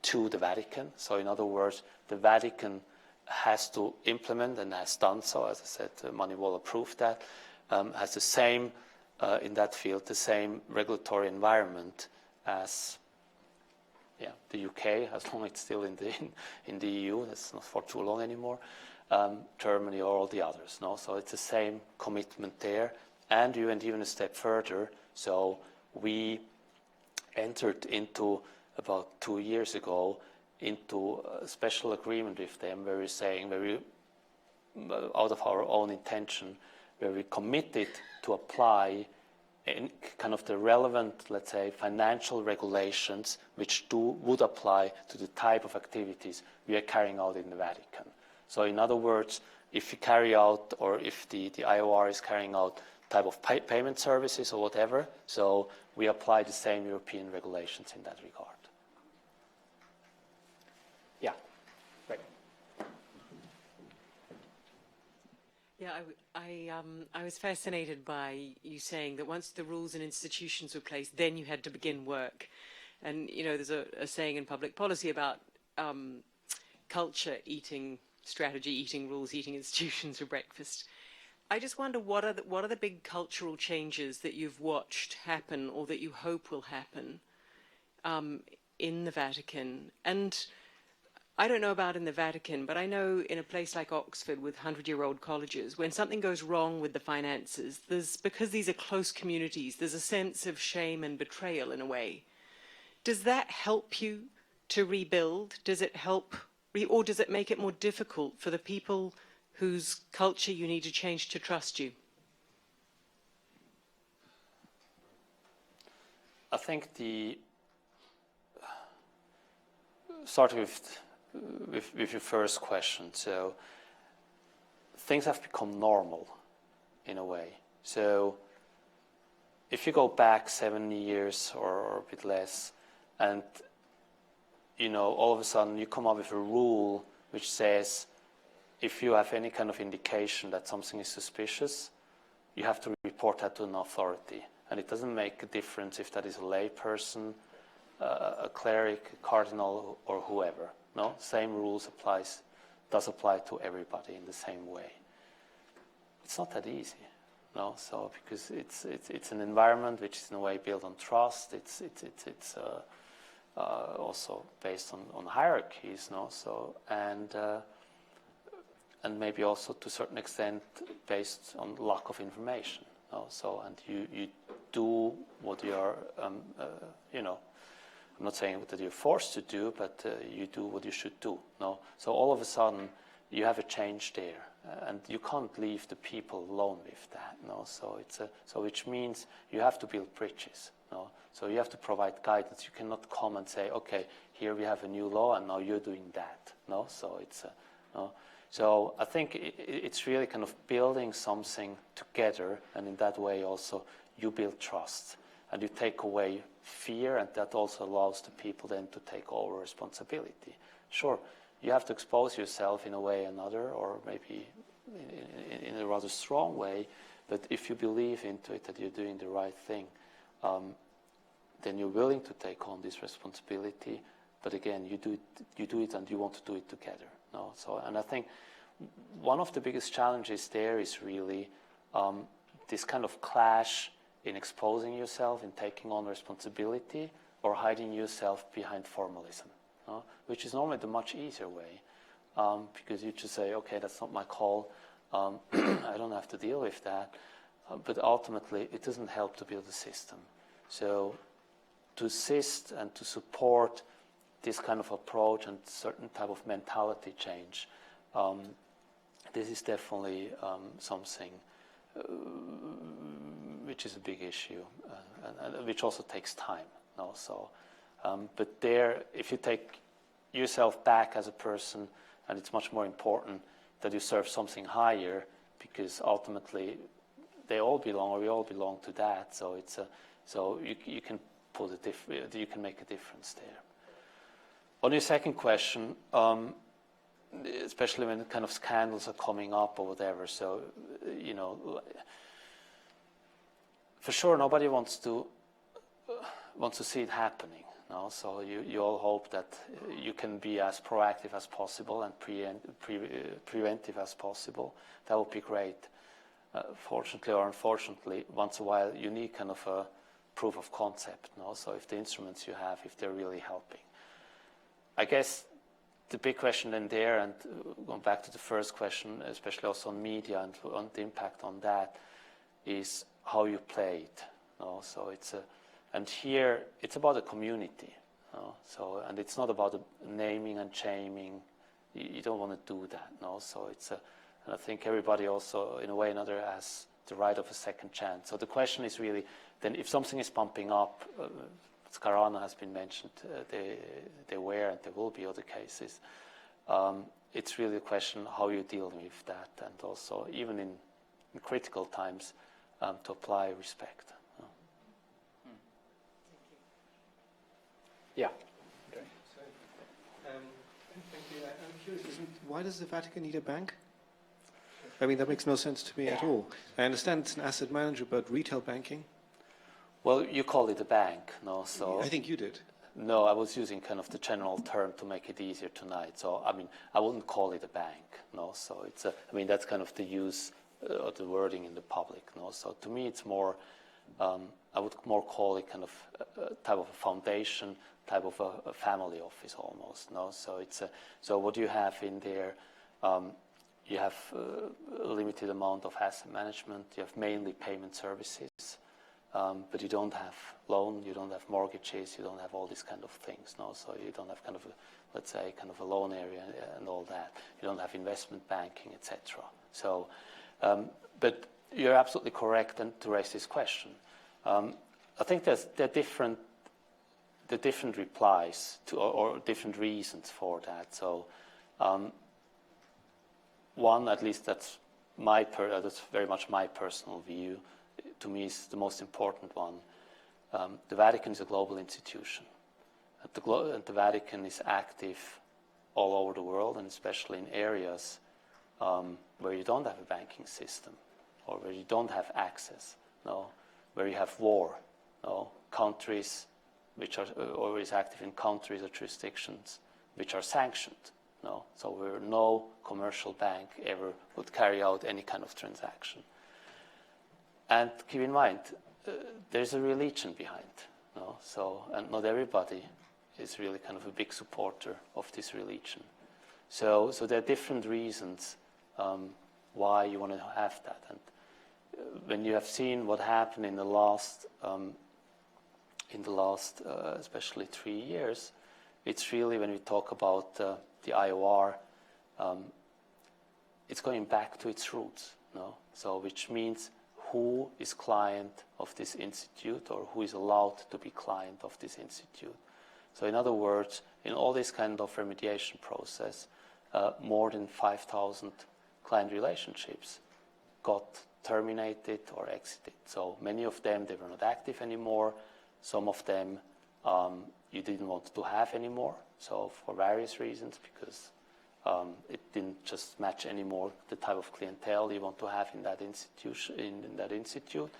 to the Vatican. So in other words, the Vatican has to implement and has done so. As I said, Moneyval approved that, has the same, in that field, the same regulatory environment as the UK, as long as it's still in the EU. That's not for too long anymore. Germany or all the others. No? So it's the same commitment there. And we went even a step further. So we entered into, about 2 years ago, into a special agreement with them where we're saying, out of our own intention, where we committed to apply in kind of the relevant, let's say, financial regulations which would apply to the type of activities we are carrying out in the Vatican. So in other words, if you carry out, or if the IOR is carrying out type of payment services or whatever, so we apply the same European regulations in that regard. Yeah, right. Yeah, I was fascinated by you saying that once the rules and institutions were placed, then you had to begin work. And, you know, there's a saying in public policy about culture eating strategy, eating rules, eating institutions for breakfast. I just wonder, what are the big cultural changes that you've watched happen or that you hope will happen in the Vatican? And I don't know about in the Vatican, but I know in a place like Oxford with 100-year-old colleges, when something goes wrong with the finances, because these are close communities, there's a sense of shame and betrayal in a way. Does that help you to rebuild? Does it help, or does it make it more difficult for the people whose culture you need to change to trust you? I think starting with your first question, so things have become normal in a way. So if you go back 70 years or a bit less, and you know, all of a sudden you come up with a rule which says if you have any kind of indication that something is suspicious, you have to report that to an authority. And it doesn't make a difference if that is a layperson, a cleric, a cardinal, or whoever. No, same rules does apply to everybody in the same way. It's not that easy, no. So because it's an environment which is in a way built on trust. It's also based on hierarchies, no. So and maybe also to a certain extent based on lack of information, no. So and you do what you are, you know. I'm not saying that you're forced to do, but you do what you should do. No, so all of a sudden you have a change there, and you can't leave the people alone with that. No, so which means you have to build bridges. No, so you have to provide guidance. You cannot come and say, okay, here we have a new law, and now you're doing that. No, so no. So I think it's really kind of building something together, and in that way also you build trust. And you take away fear, and that also allows the people then to take over responsibility. Sure, you have to expose yourself in a way or another, or maybe in a rather strong way, but if you believe into it that you're doing the right thing, then you're willing to take on this responsibility. But again, you do it and you want to do it together. No? So, and I think one of the biggest challenges there is really this kind of clash in exposing yourself, in taking on responsibility, or hiding yourself behind formalism, which is normally the much easier way, because you just say, okay, that's not my call, I don't have to deal with that, but ultimately it doesn't help to build a system. So to assist and to support this kind of approach and certain type of mentality change, this is definitely something which is a big issue, and which also takes time. So, but there, if you take yourself back as a person, and it's much more important that you serve something higher, because ultimately they all belong, or we all belong to that. So it's so you can put you can make a difference there. On your second question, especially when kind of scandals are coming up or whatever, so for sure nobody wants to see it happening. So you all hope that you can be as proactive as possible and preventive as possible. That would be great. Fortunately or unfortunately, once in a while you need kind of a proof of concept. So if the instruments you have, if they're really helping. I guess the big question then there, and going back to the first question, especially also on media and on the impact on that, is how you play it. So and here it's about a community. So, and it's not about naming and shaming. You don't want to do that. So and I think everybody also, in a way or another, has the right of a second chance. So the question is really, then if something is pumping up, Scarana has been mentioned, there were and there will be other cases. It's really a question how you deal with that, and also, even in critical times, to apply respect. Yeah. Okay. So, thank you. I'm curious, why does the Vatican need a bank? I mean, that makes no sense to me at all. I understand it's an asset manager, but retail banking? Well, you call it a bank, So I think you did. No, I was using kind of the general term to make it easier tonight. So, I mean, I wouldn't call it a bank, So it's I mean, that's kind of the use of the wording in the public, So to me, it's more, I would more call it kind of a type of a foundation, type of a family office almost, So it's so what you have in there, you have a limited amount of asset management. You have mainly payment services. But you don't have loan, you don't have mortgages, you don't have all these kind of things, So you don't have kind of, let's say, kind of a loan area and all that. You don't have investment banking, etc. So, but you're absolutely correct to raise this question. I think there are different replies to, or different reasons for that. So, one, at least that's very much my personal view. To me, is the most important one. The Vatican is a global institution. And the Vatican is active all over the world, and especially in areas where you don't have a banking system, or where you don't have access, where you have war, countries which are always active in countries or jurisdictions which are sanctioned, So where no commercial bank ever would carry out any kind of transaction. And keep in mind, there's a religion behind, So, and not everybody is really kind of a big supporter of this religion. So there are different reasons why you want to have that. And when you have seen what happened in the last, especially 3 years, it's really, when we talk about the IOR, it's going back to its roots, So which means, who is client of this institute, or who is allowed to be client of this institute. So in other words, in all this kind of remediation process, more than 5,000 client relationships got terminated or exited. So many of them, they were not active anymore. Some of them you didn't want to have anymore, so for various reasons, because it didn't just match anymore the type of clientele you want to have in that institution, in that institute.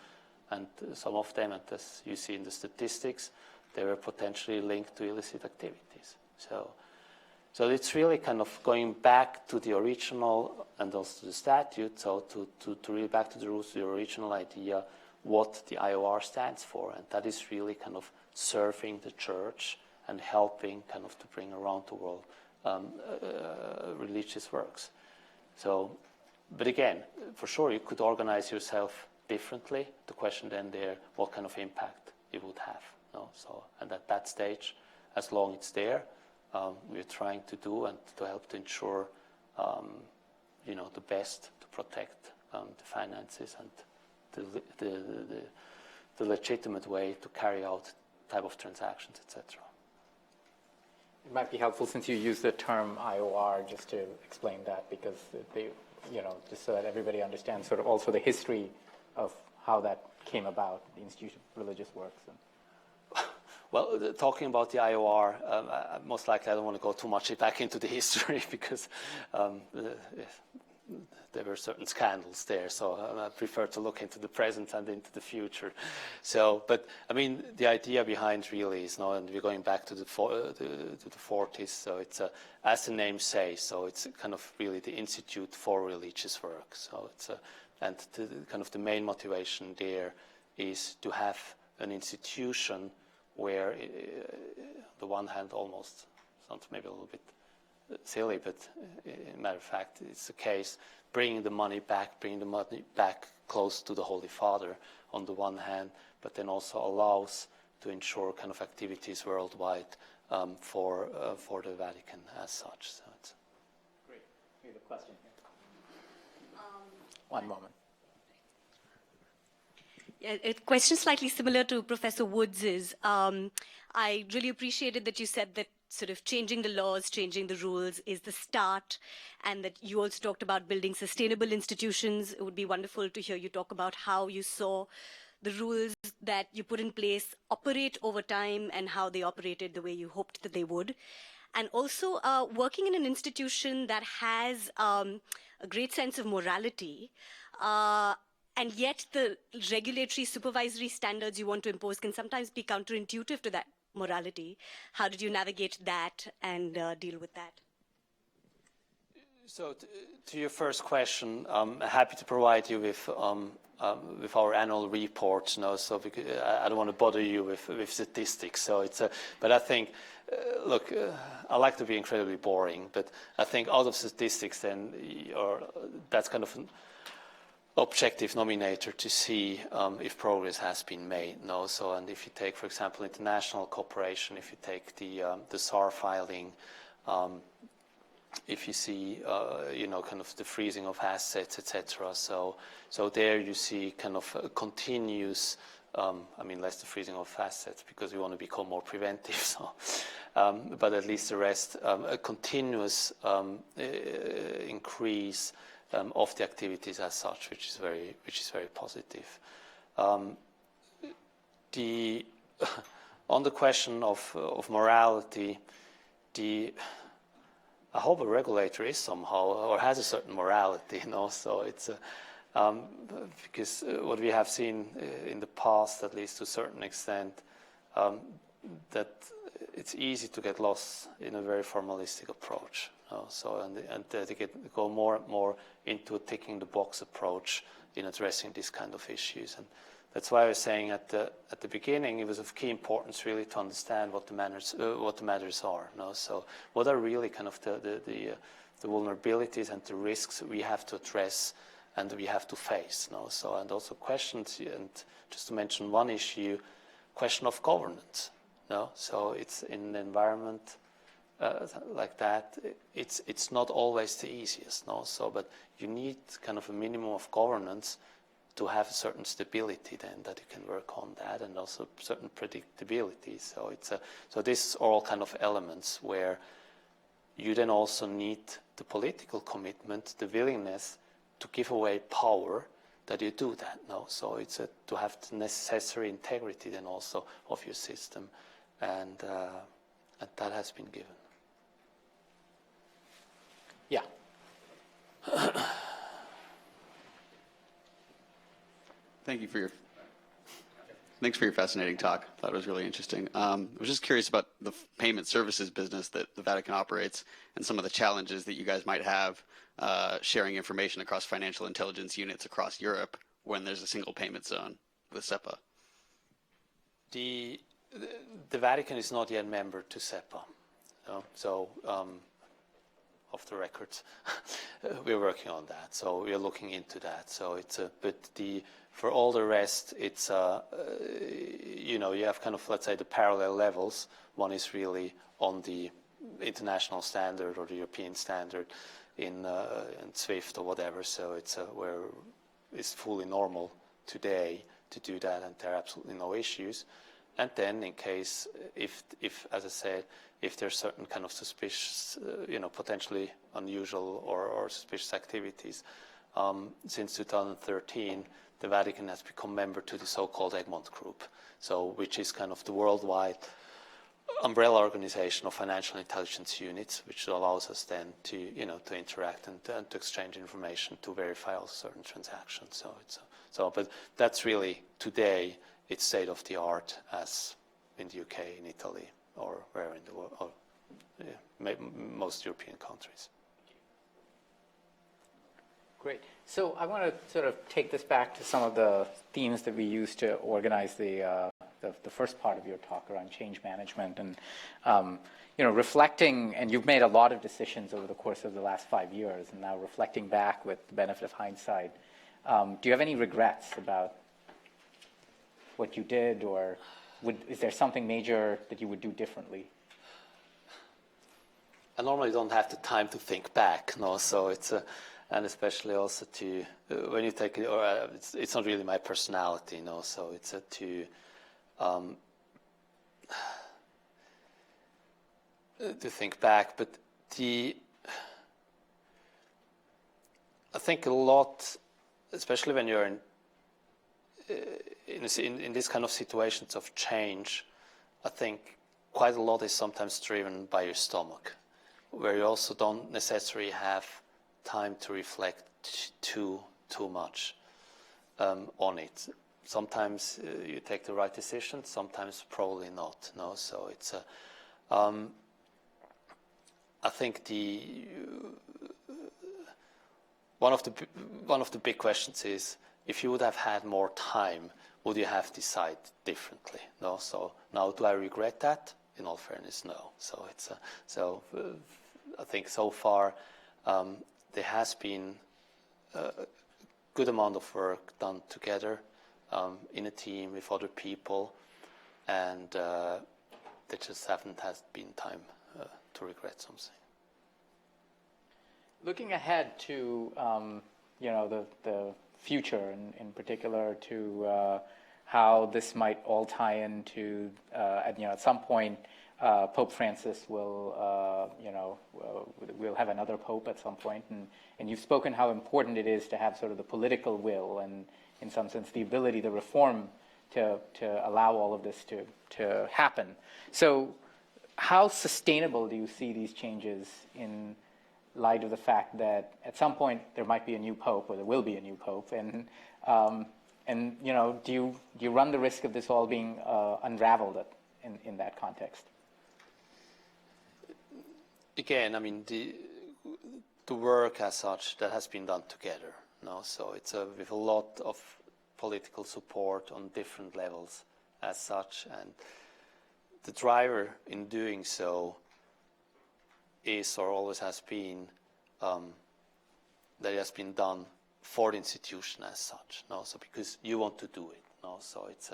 And some of them, as you see in the statistics, they were potentially linked to illicit activities. So So it's really kind of going back to the original and also to the statute, so to really back to the roots, the original idea, what the IOR stands for. And that is really kind of serving the church and helping kind of to bring around the world religious works. So, but again, for sure, you could organize yourself differently. The question then there, what kind of impact it would have. No? So, and at that stage, as long as it's there, we're trying to do and to help to ensure, the best to protect the finances and the legitimate way to carry out type of transactions, etc. It might be helpful since you use the term IOR just to explain that, because they, just so that everybody understands sort of also the history of how that came about, the institution of religious works. Well, talking about the IOR, most likely I don't want to go too much back into the history because there were certain scandals there, so I prefer to look into the present and into the future. So, but I mean, the idea behind really is, and we're going back to the 40s. So it's as the name says, so it's kind of really the Institute for Religious Work. So it's and kind of the main motivation there is to have an institution where, on the one hand, almost sounds maybe a little bit silly, but in matter of fact, it's the case, bringing the money back close to the Holy Father on the one hand, but then also allows to ensure kind of activities worldwide for the Vatican as such. So it's great. We have a question here. One moment. A question slightly similar to Professor Woods's. I really appreciated that you said that sort of changing the laws, changing the rules is the start, and that you also talked about building sustainable institutions. It would be wonderful to hear you talk about how you saw the rules that you put in place operate over time and how they operated the way you hoped that they would. And also working in an institution that has a great sense of morality, and yet the regulatory supervisory standards you want to impose can sometimes be counterintuitive to that morality. How did you navigate that and deal with that? So to your first question, I'm happy to provide you with our annual reports. So because I don't want to bother you with statistics. So it's but I think, look, I like to be incredibly boring, but I think out of statistics, then that's kind of an objective nominator to see if progress has been made. So, and if you take, for example, international cooperation, if you take the SAR filing, if you see, kind of the freezing of assets, etc. So there you see kind of a continuous, less the freezing of assets because we want to become more preventive. So, but at least the rest, a continuous increase of the activities as such, which is very positive. On the question of morality, I hope a regulator is somehow or has a certain morality, So it's because what we have seen in the past, at least to a certain extent, that it's easy to get lost in a very formalistic approach. So and to go more and more into a ticking the box approach in addressing these kind of issues, and that's why I was saying at the beginning it was of key importance really to understand what the matters are. So what are really kind of the vulnerabilities and the risks we have to address and we have to face. So and also questions, and just to mention one issue, question of governance. So it's in an environment like that, it's not always the easiest, So, but you need kind of a minimum of governance to have a certain stability, then that you can work on that, and also certain predictability. So so these are all kind of elements where you then also need the political commitment, the willingness to give away power that you do that. So it's to have the necessary integrity then also of your system, and that has been given. Yeah. Thank you for your. Thanks for your fascinating talk. I thought it was really interesting. I was just curious about the payment services business that the Vatican operates and some of the challenges that you guys might have sharing information across financial intelligence units across Europe when there's a single payment zone with SEPA. The Vatican is not yet member to SEPA, so off the records, we're working on that. So we're looking into that. So it's for all the rest, it's you have kind of, let's say, the parallel levels. One is really on the international standard or the European standard in SWIFT or whatever. So it's where it's fully normal today to do that, and there are absolutely no issues. And then, in case, if as I said, if there's certain kind of suspicious, potentially unusual or suspicious activities, since 2013, the Vatican has become member to the so-called Egmont Group, which is kind of the worldwide umbrella organization of financial intelligence units, which allows us then to, to interact and to exchange information to verify all certain transactions. But that's really today. It's state of the art as in the UK, in Italy, or where in the world, or most European countries. Great. So I want to sort of take this back to some of the themes that we used to organize the first part of your talk around change management and reflecting. And you've made a lot of decisions over the course of the last 5 years, and now reflecting back with the benefit of hindsight. Do you have any regrets about what you did, or is there something major that you would do differently? I normally don't have the time to think back, so it's and especially also to when you take it, or it's not really my personality, so it's to think back, but I think a lot, especially when you're in this kind of situations of change, I think quite a lot is sometimes driven by your stomach, where you also don't necessarily have time to reflect too much on it. Sometimes you take the right decision, sometimes probably not. So it's I think one of the big questions is, if you would have had more time, would you have decided differently? So now, do I regret that? In all fairness, no. So it's I think so far there has been a good amount of work done together in a team with other people, and there just haven't been time to regret something. Looking ahead to the future, in particular to how this might all tie into, at some point, Pope Francis will we'll have another pope at some point, and you've spoken how important it is to have sort of the political will and, in some sense, the ability, the reform to allow all of this to happen. So how sustainable do you see these changes in light of the fact that at some point there might be a new pope, or there will be a new pope, and do you run the risk of this all being unraveled in that context? Again, I mean, the work as such that has been done together. So it's with a lot of political support on different levels as such, and the driver in doing so is, or always has been, that it has been done for the institution as such. So because you want to do it. So it's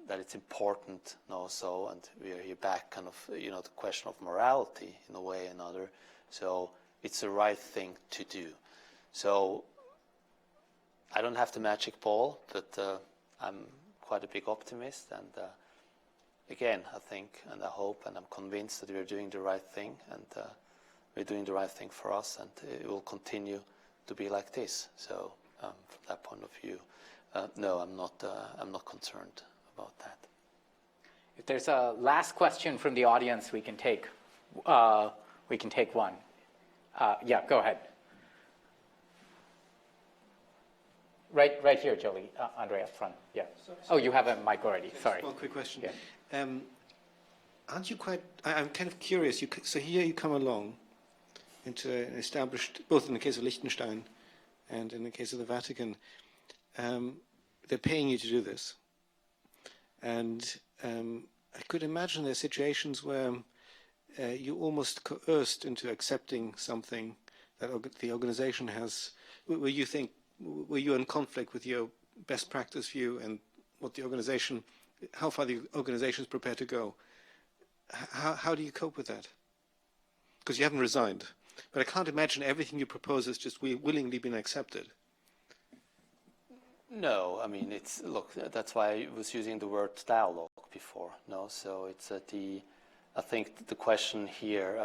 that it's important. So, and we are here back, kind of, the question of morality in a way or another. So it's the right thing to do. So I don't have the magic ball, but I'm quite a big optimist, and again, I think and I hope and I'm convinced that we're doing the right thing, and we're doing the right thing for us, and it will continue to be like this. So from that point of view, no, I'm not concerned about that. If there's a last question from the audience, we can take one. Yeah, go ahead. Right here, Jolie. Andre up front. Yeah. Oh, you have a mic already. Sorry. One quick question. Yeah. Aren't you quite? I'm kind of curious. So here you come along into an established, both in the case of Liechtenstein and in the case of the Vatican. They're paying you to do this, and I could imagine there are situations where you're almost coerced into accepting something that the organization has, where you think, where you're in conflict with your best practice view and what the organization, how far the organization is prepared to go. How do you cope with that? Because you haven't resigned. But I can't imagine everything you propose has just willingly been accepted. No, I mean, look, that's why I was using the word dialogue before. No, so it's I think the question here,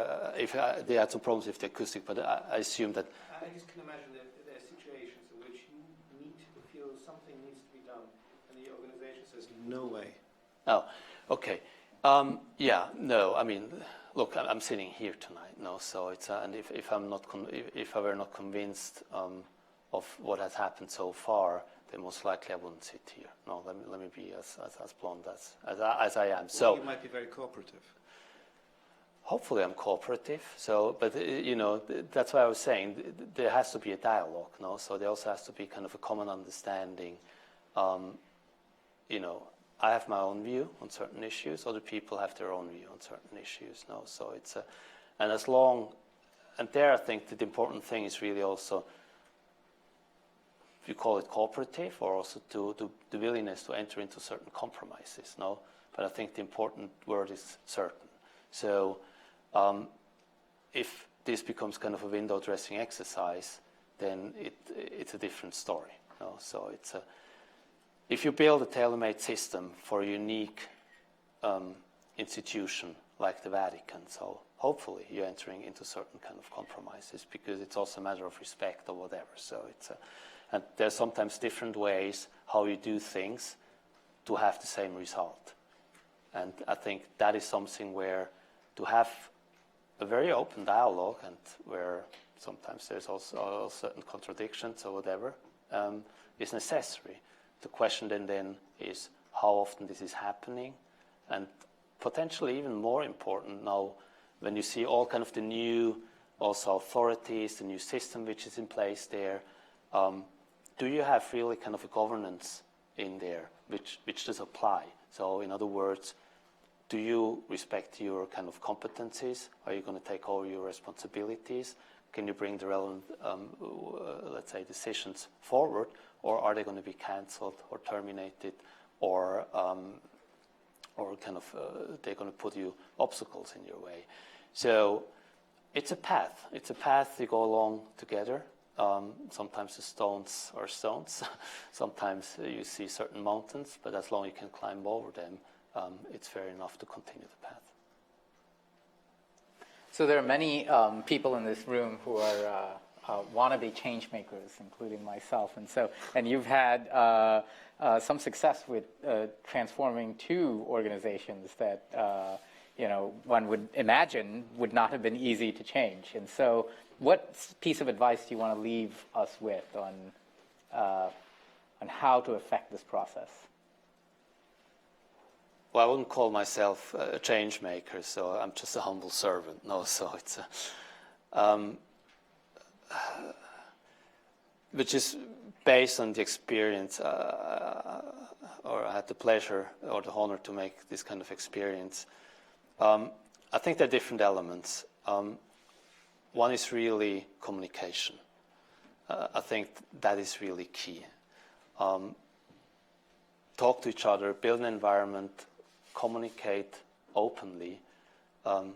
they had some problems with the acoustic, but I assume that. I just can imagine that there are situations in which you need to feel something needs to be done, and the organization says, no way. Oh, okay. Yeah, no, I mean, look, I'm sitting here tonight, no, so it's, and if I were not convinced of what has happened so far, then most likely I wouldn't sit here. No, let me be as blunt as I am. So you might be very cooperative. Hopefully I'm cooperative. So, but that's why I was saying there has to be a dialogue. No, so there also has to be kind of a common understanding. I have my own view on certain issues. Other people have their own view on certain issues. No, so it's and there I think that the important thing is really also, if you call it cooperative, or also to the willingness to enter into certain compromises. No, but I think the important word is certain. So if this becomes kind of a window dressing exercise, then it's a different story. No, so it's if you build a tailor-made system for a unique institution like the Vatican, so hopefully you're entering into certain kind of compromises, because it's also a matter of respect or whatever. So it's and there's sometimes different ways how you do things to have the same result. And I think that is something where to have a very open dialogue, and where sometimes there's also certain contradictions or whatever, is necessary. The question then is how often this is happening, and potentially even more important now when you see all kind of the new also authorities, the new system which is in place there. Do you have really kind of a governance in there which does apply? So in other words, do you respect your kind of competencies? Are you going to take over your responsibilities? Can you bring the relevant, let's say, decisions forward, or are they going to be cancelled or terminated, or kind of they're going to put you obstacles in your way? So it's a path. It's a path you go along together. Sometimes the stones are stones. Sometimes you see certain mountains, but as long as you can climb over them, it's fair enough to continue the path. So there are many people in this room who are wannabe change makers, including myself, and you've had some success with transforming two organizations that one would imagine would not have been easy to change. And so, what piece of advice do you want to leave us with on how to affect this process? Well, I wouldn't call myself a change maker, so I'm just a humble servant. No, so it's which is based on the experience, or I had the pleasure or the honor to make this kind of experience. I think there are different elements. One is really communication. I think that is really key. Talk to each other, build an environment, communicate openly, and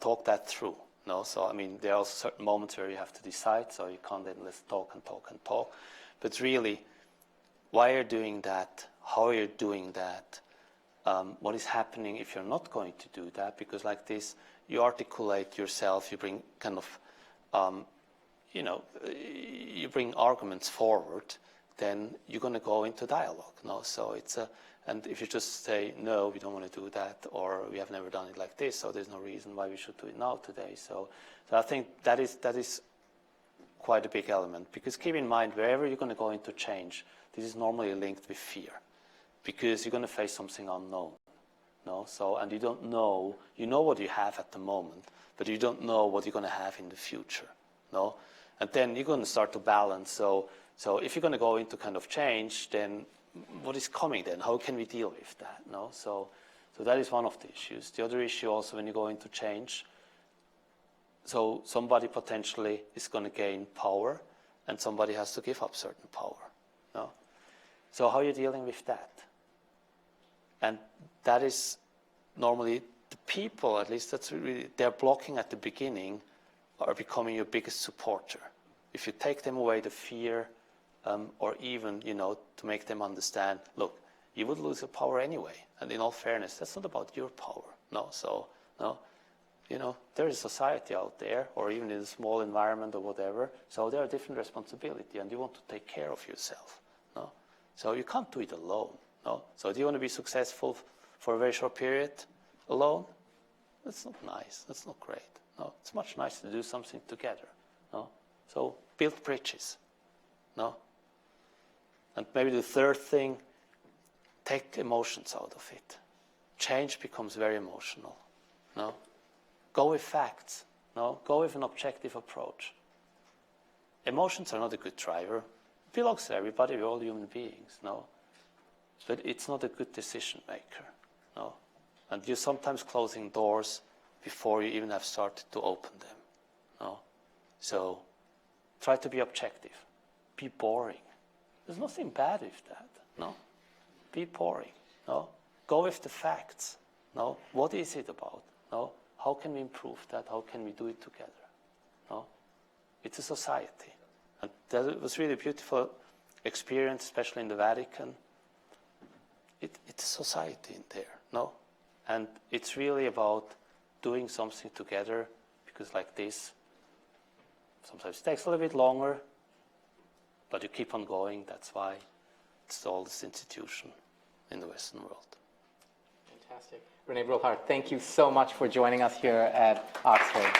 talk that through. No, so I mean, there are also certain moments where you have to decide, so you can't then let's talk and talk and talk. But really, why you're doing that, how you're doing that, what is happening if you're not going to do that, because like this, you articulate yourself, you bring kind of, you bring arguments forward, then you're going to go into dialogue. No, so it's and if you just say, no, we don't want to do that, or we have never done it like this, so there's no reason why we should do it now today. So I think that is quite a big element, because keep in mind, wherever you're going to go into change, this is normally linked with fear, because you're going to face something unknown. No? So, and you don't know, you know what you have at the moment, but you don't know what you're going to have in the future. No? And then you're going to start to balance. So if you're going to go into kind of change, then what is coming then? How can we deal with that? No? So that is one of the issues. The other issue also when you go into change, so somebody potentially is going to gain power and somebody has to give up certain power. No? So how are you dealing with that? And that is normally the people, at least that's really, they're blocking at the beginning, are becoming your biggest supporter. If you take them away the fear, or even, to make them understand, look, you would lose your power anyway. And in all fairness, that's not about your power. No, so, no, there is society out there, or even in a small environment or whatever. So there are different responsibility, and you want to take care of yourself. No, so you can't do it alone. No, so do you want to be successful for a very short period alone? That's not nice. That's not great. No, it's much nicer to do something together. No, so build bridges. No, and maybe the third thing, take emotions out of it. Change becomes very emotional. No, go with facts. No, go with an objective approach. Emotions are not a good driver. It belongs to everybody. We're all human beings. No. But it's not a good decision maker, no. And you're sometimes closing doors before you even have started to open them, no. So try to be objective. Be boring. There's nothing bad with that, no. Be boring, no. Go with the facts, no. What is it about, no? How can we improve that? How can we do it together, no? It's a society, and that was really a beautiful experience, especially in the Vatican. It's a society in there, no? And it's really about doing something together, because like this, sometimes it takes a little bit longer, but you keep on going. That's why it's the oldest institution in the Western world. Fantastic. Rene Bruelhart, thank you so much for joining us here at Oxford.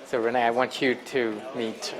So Rene, I want you to meet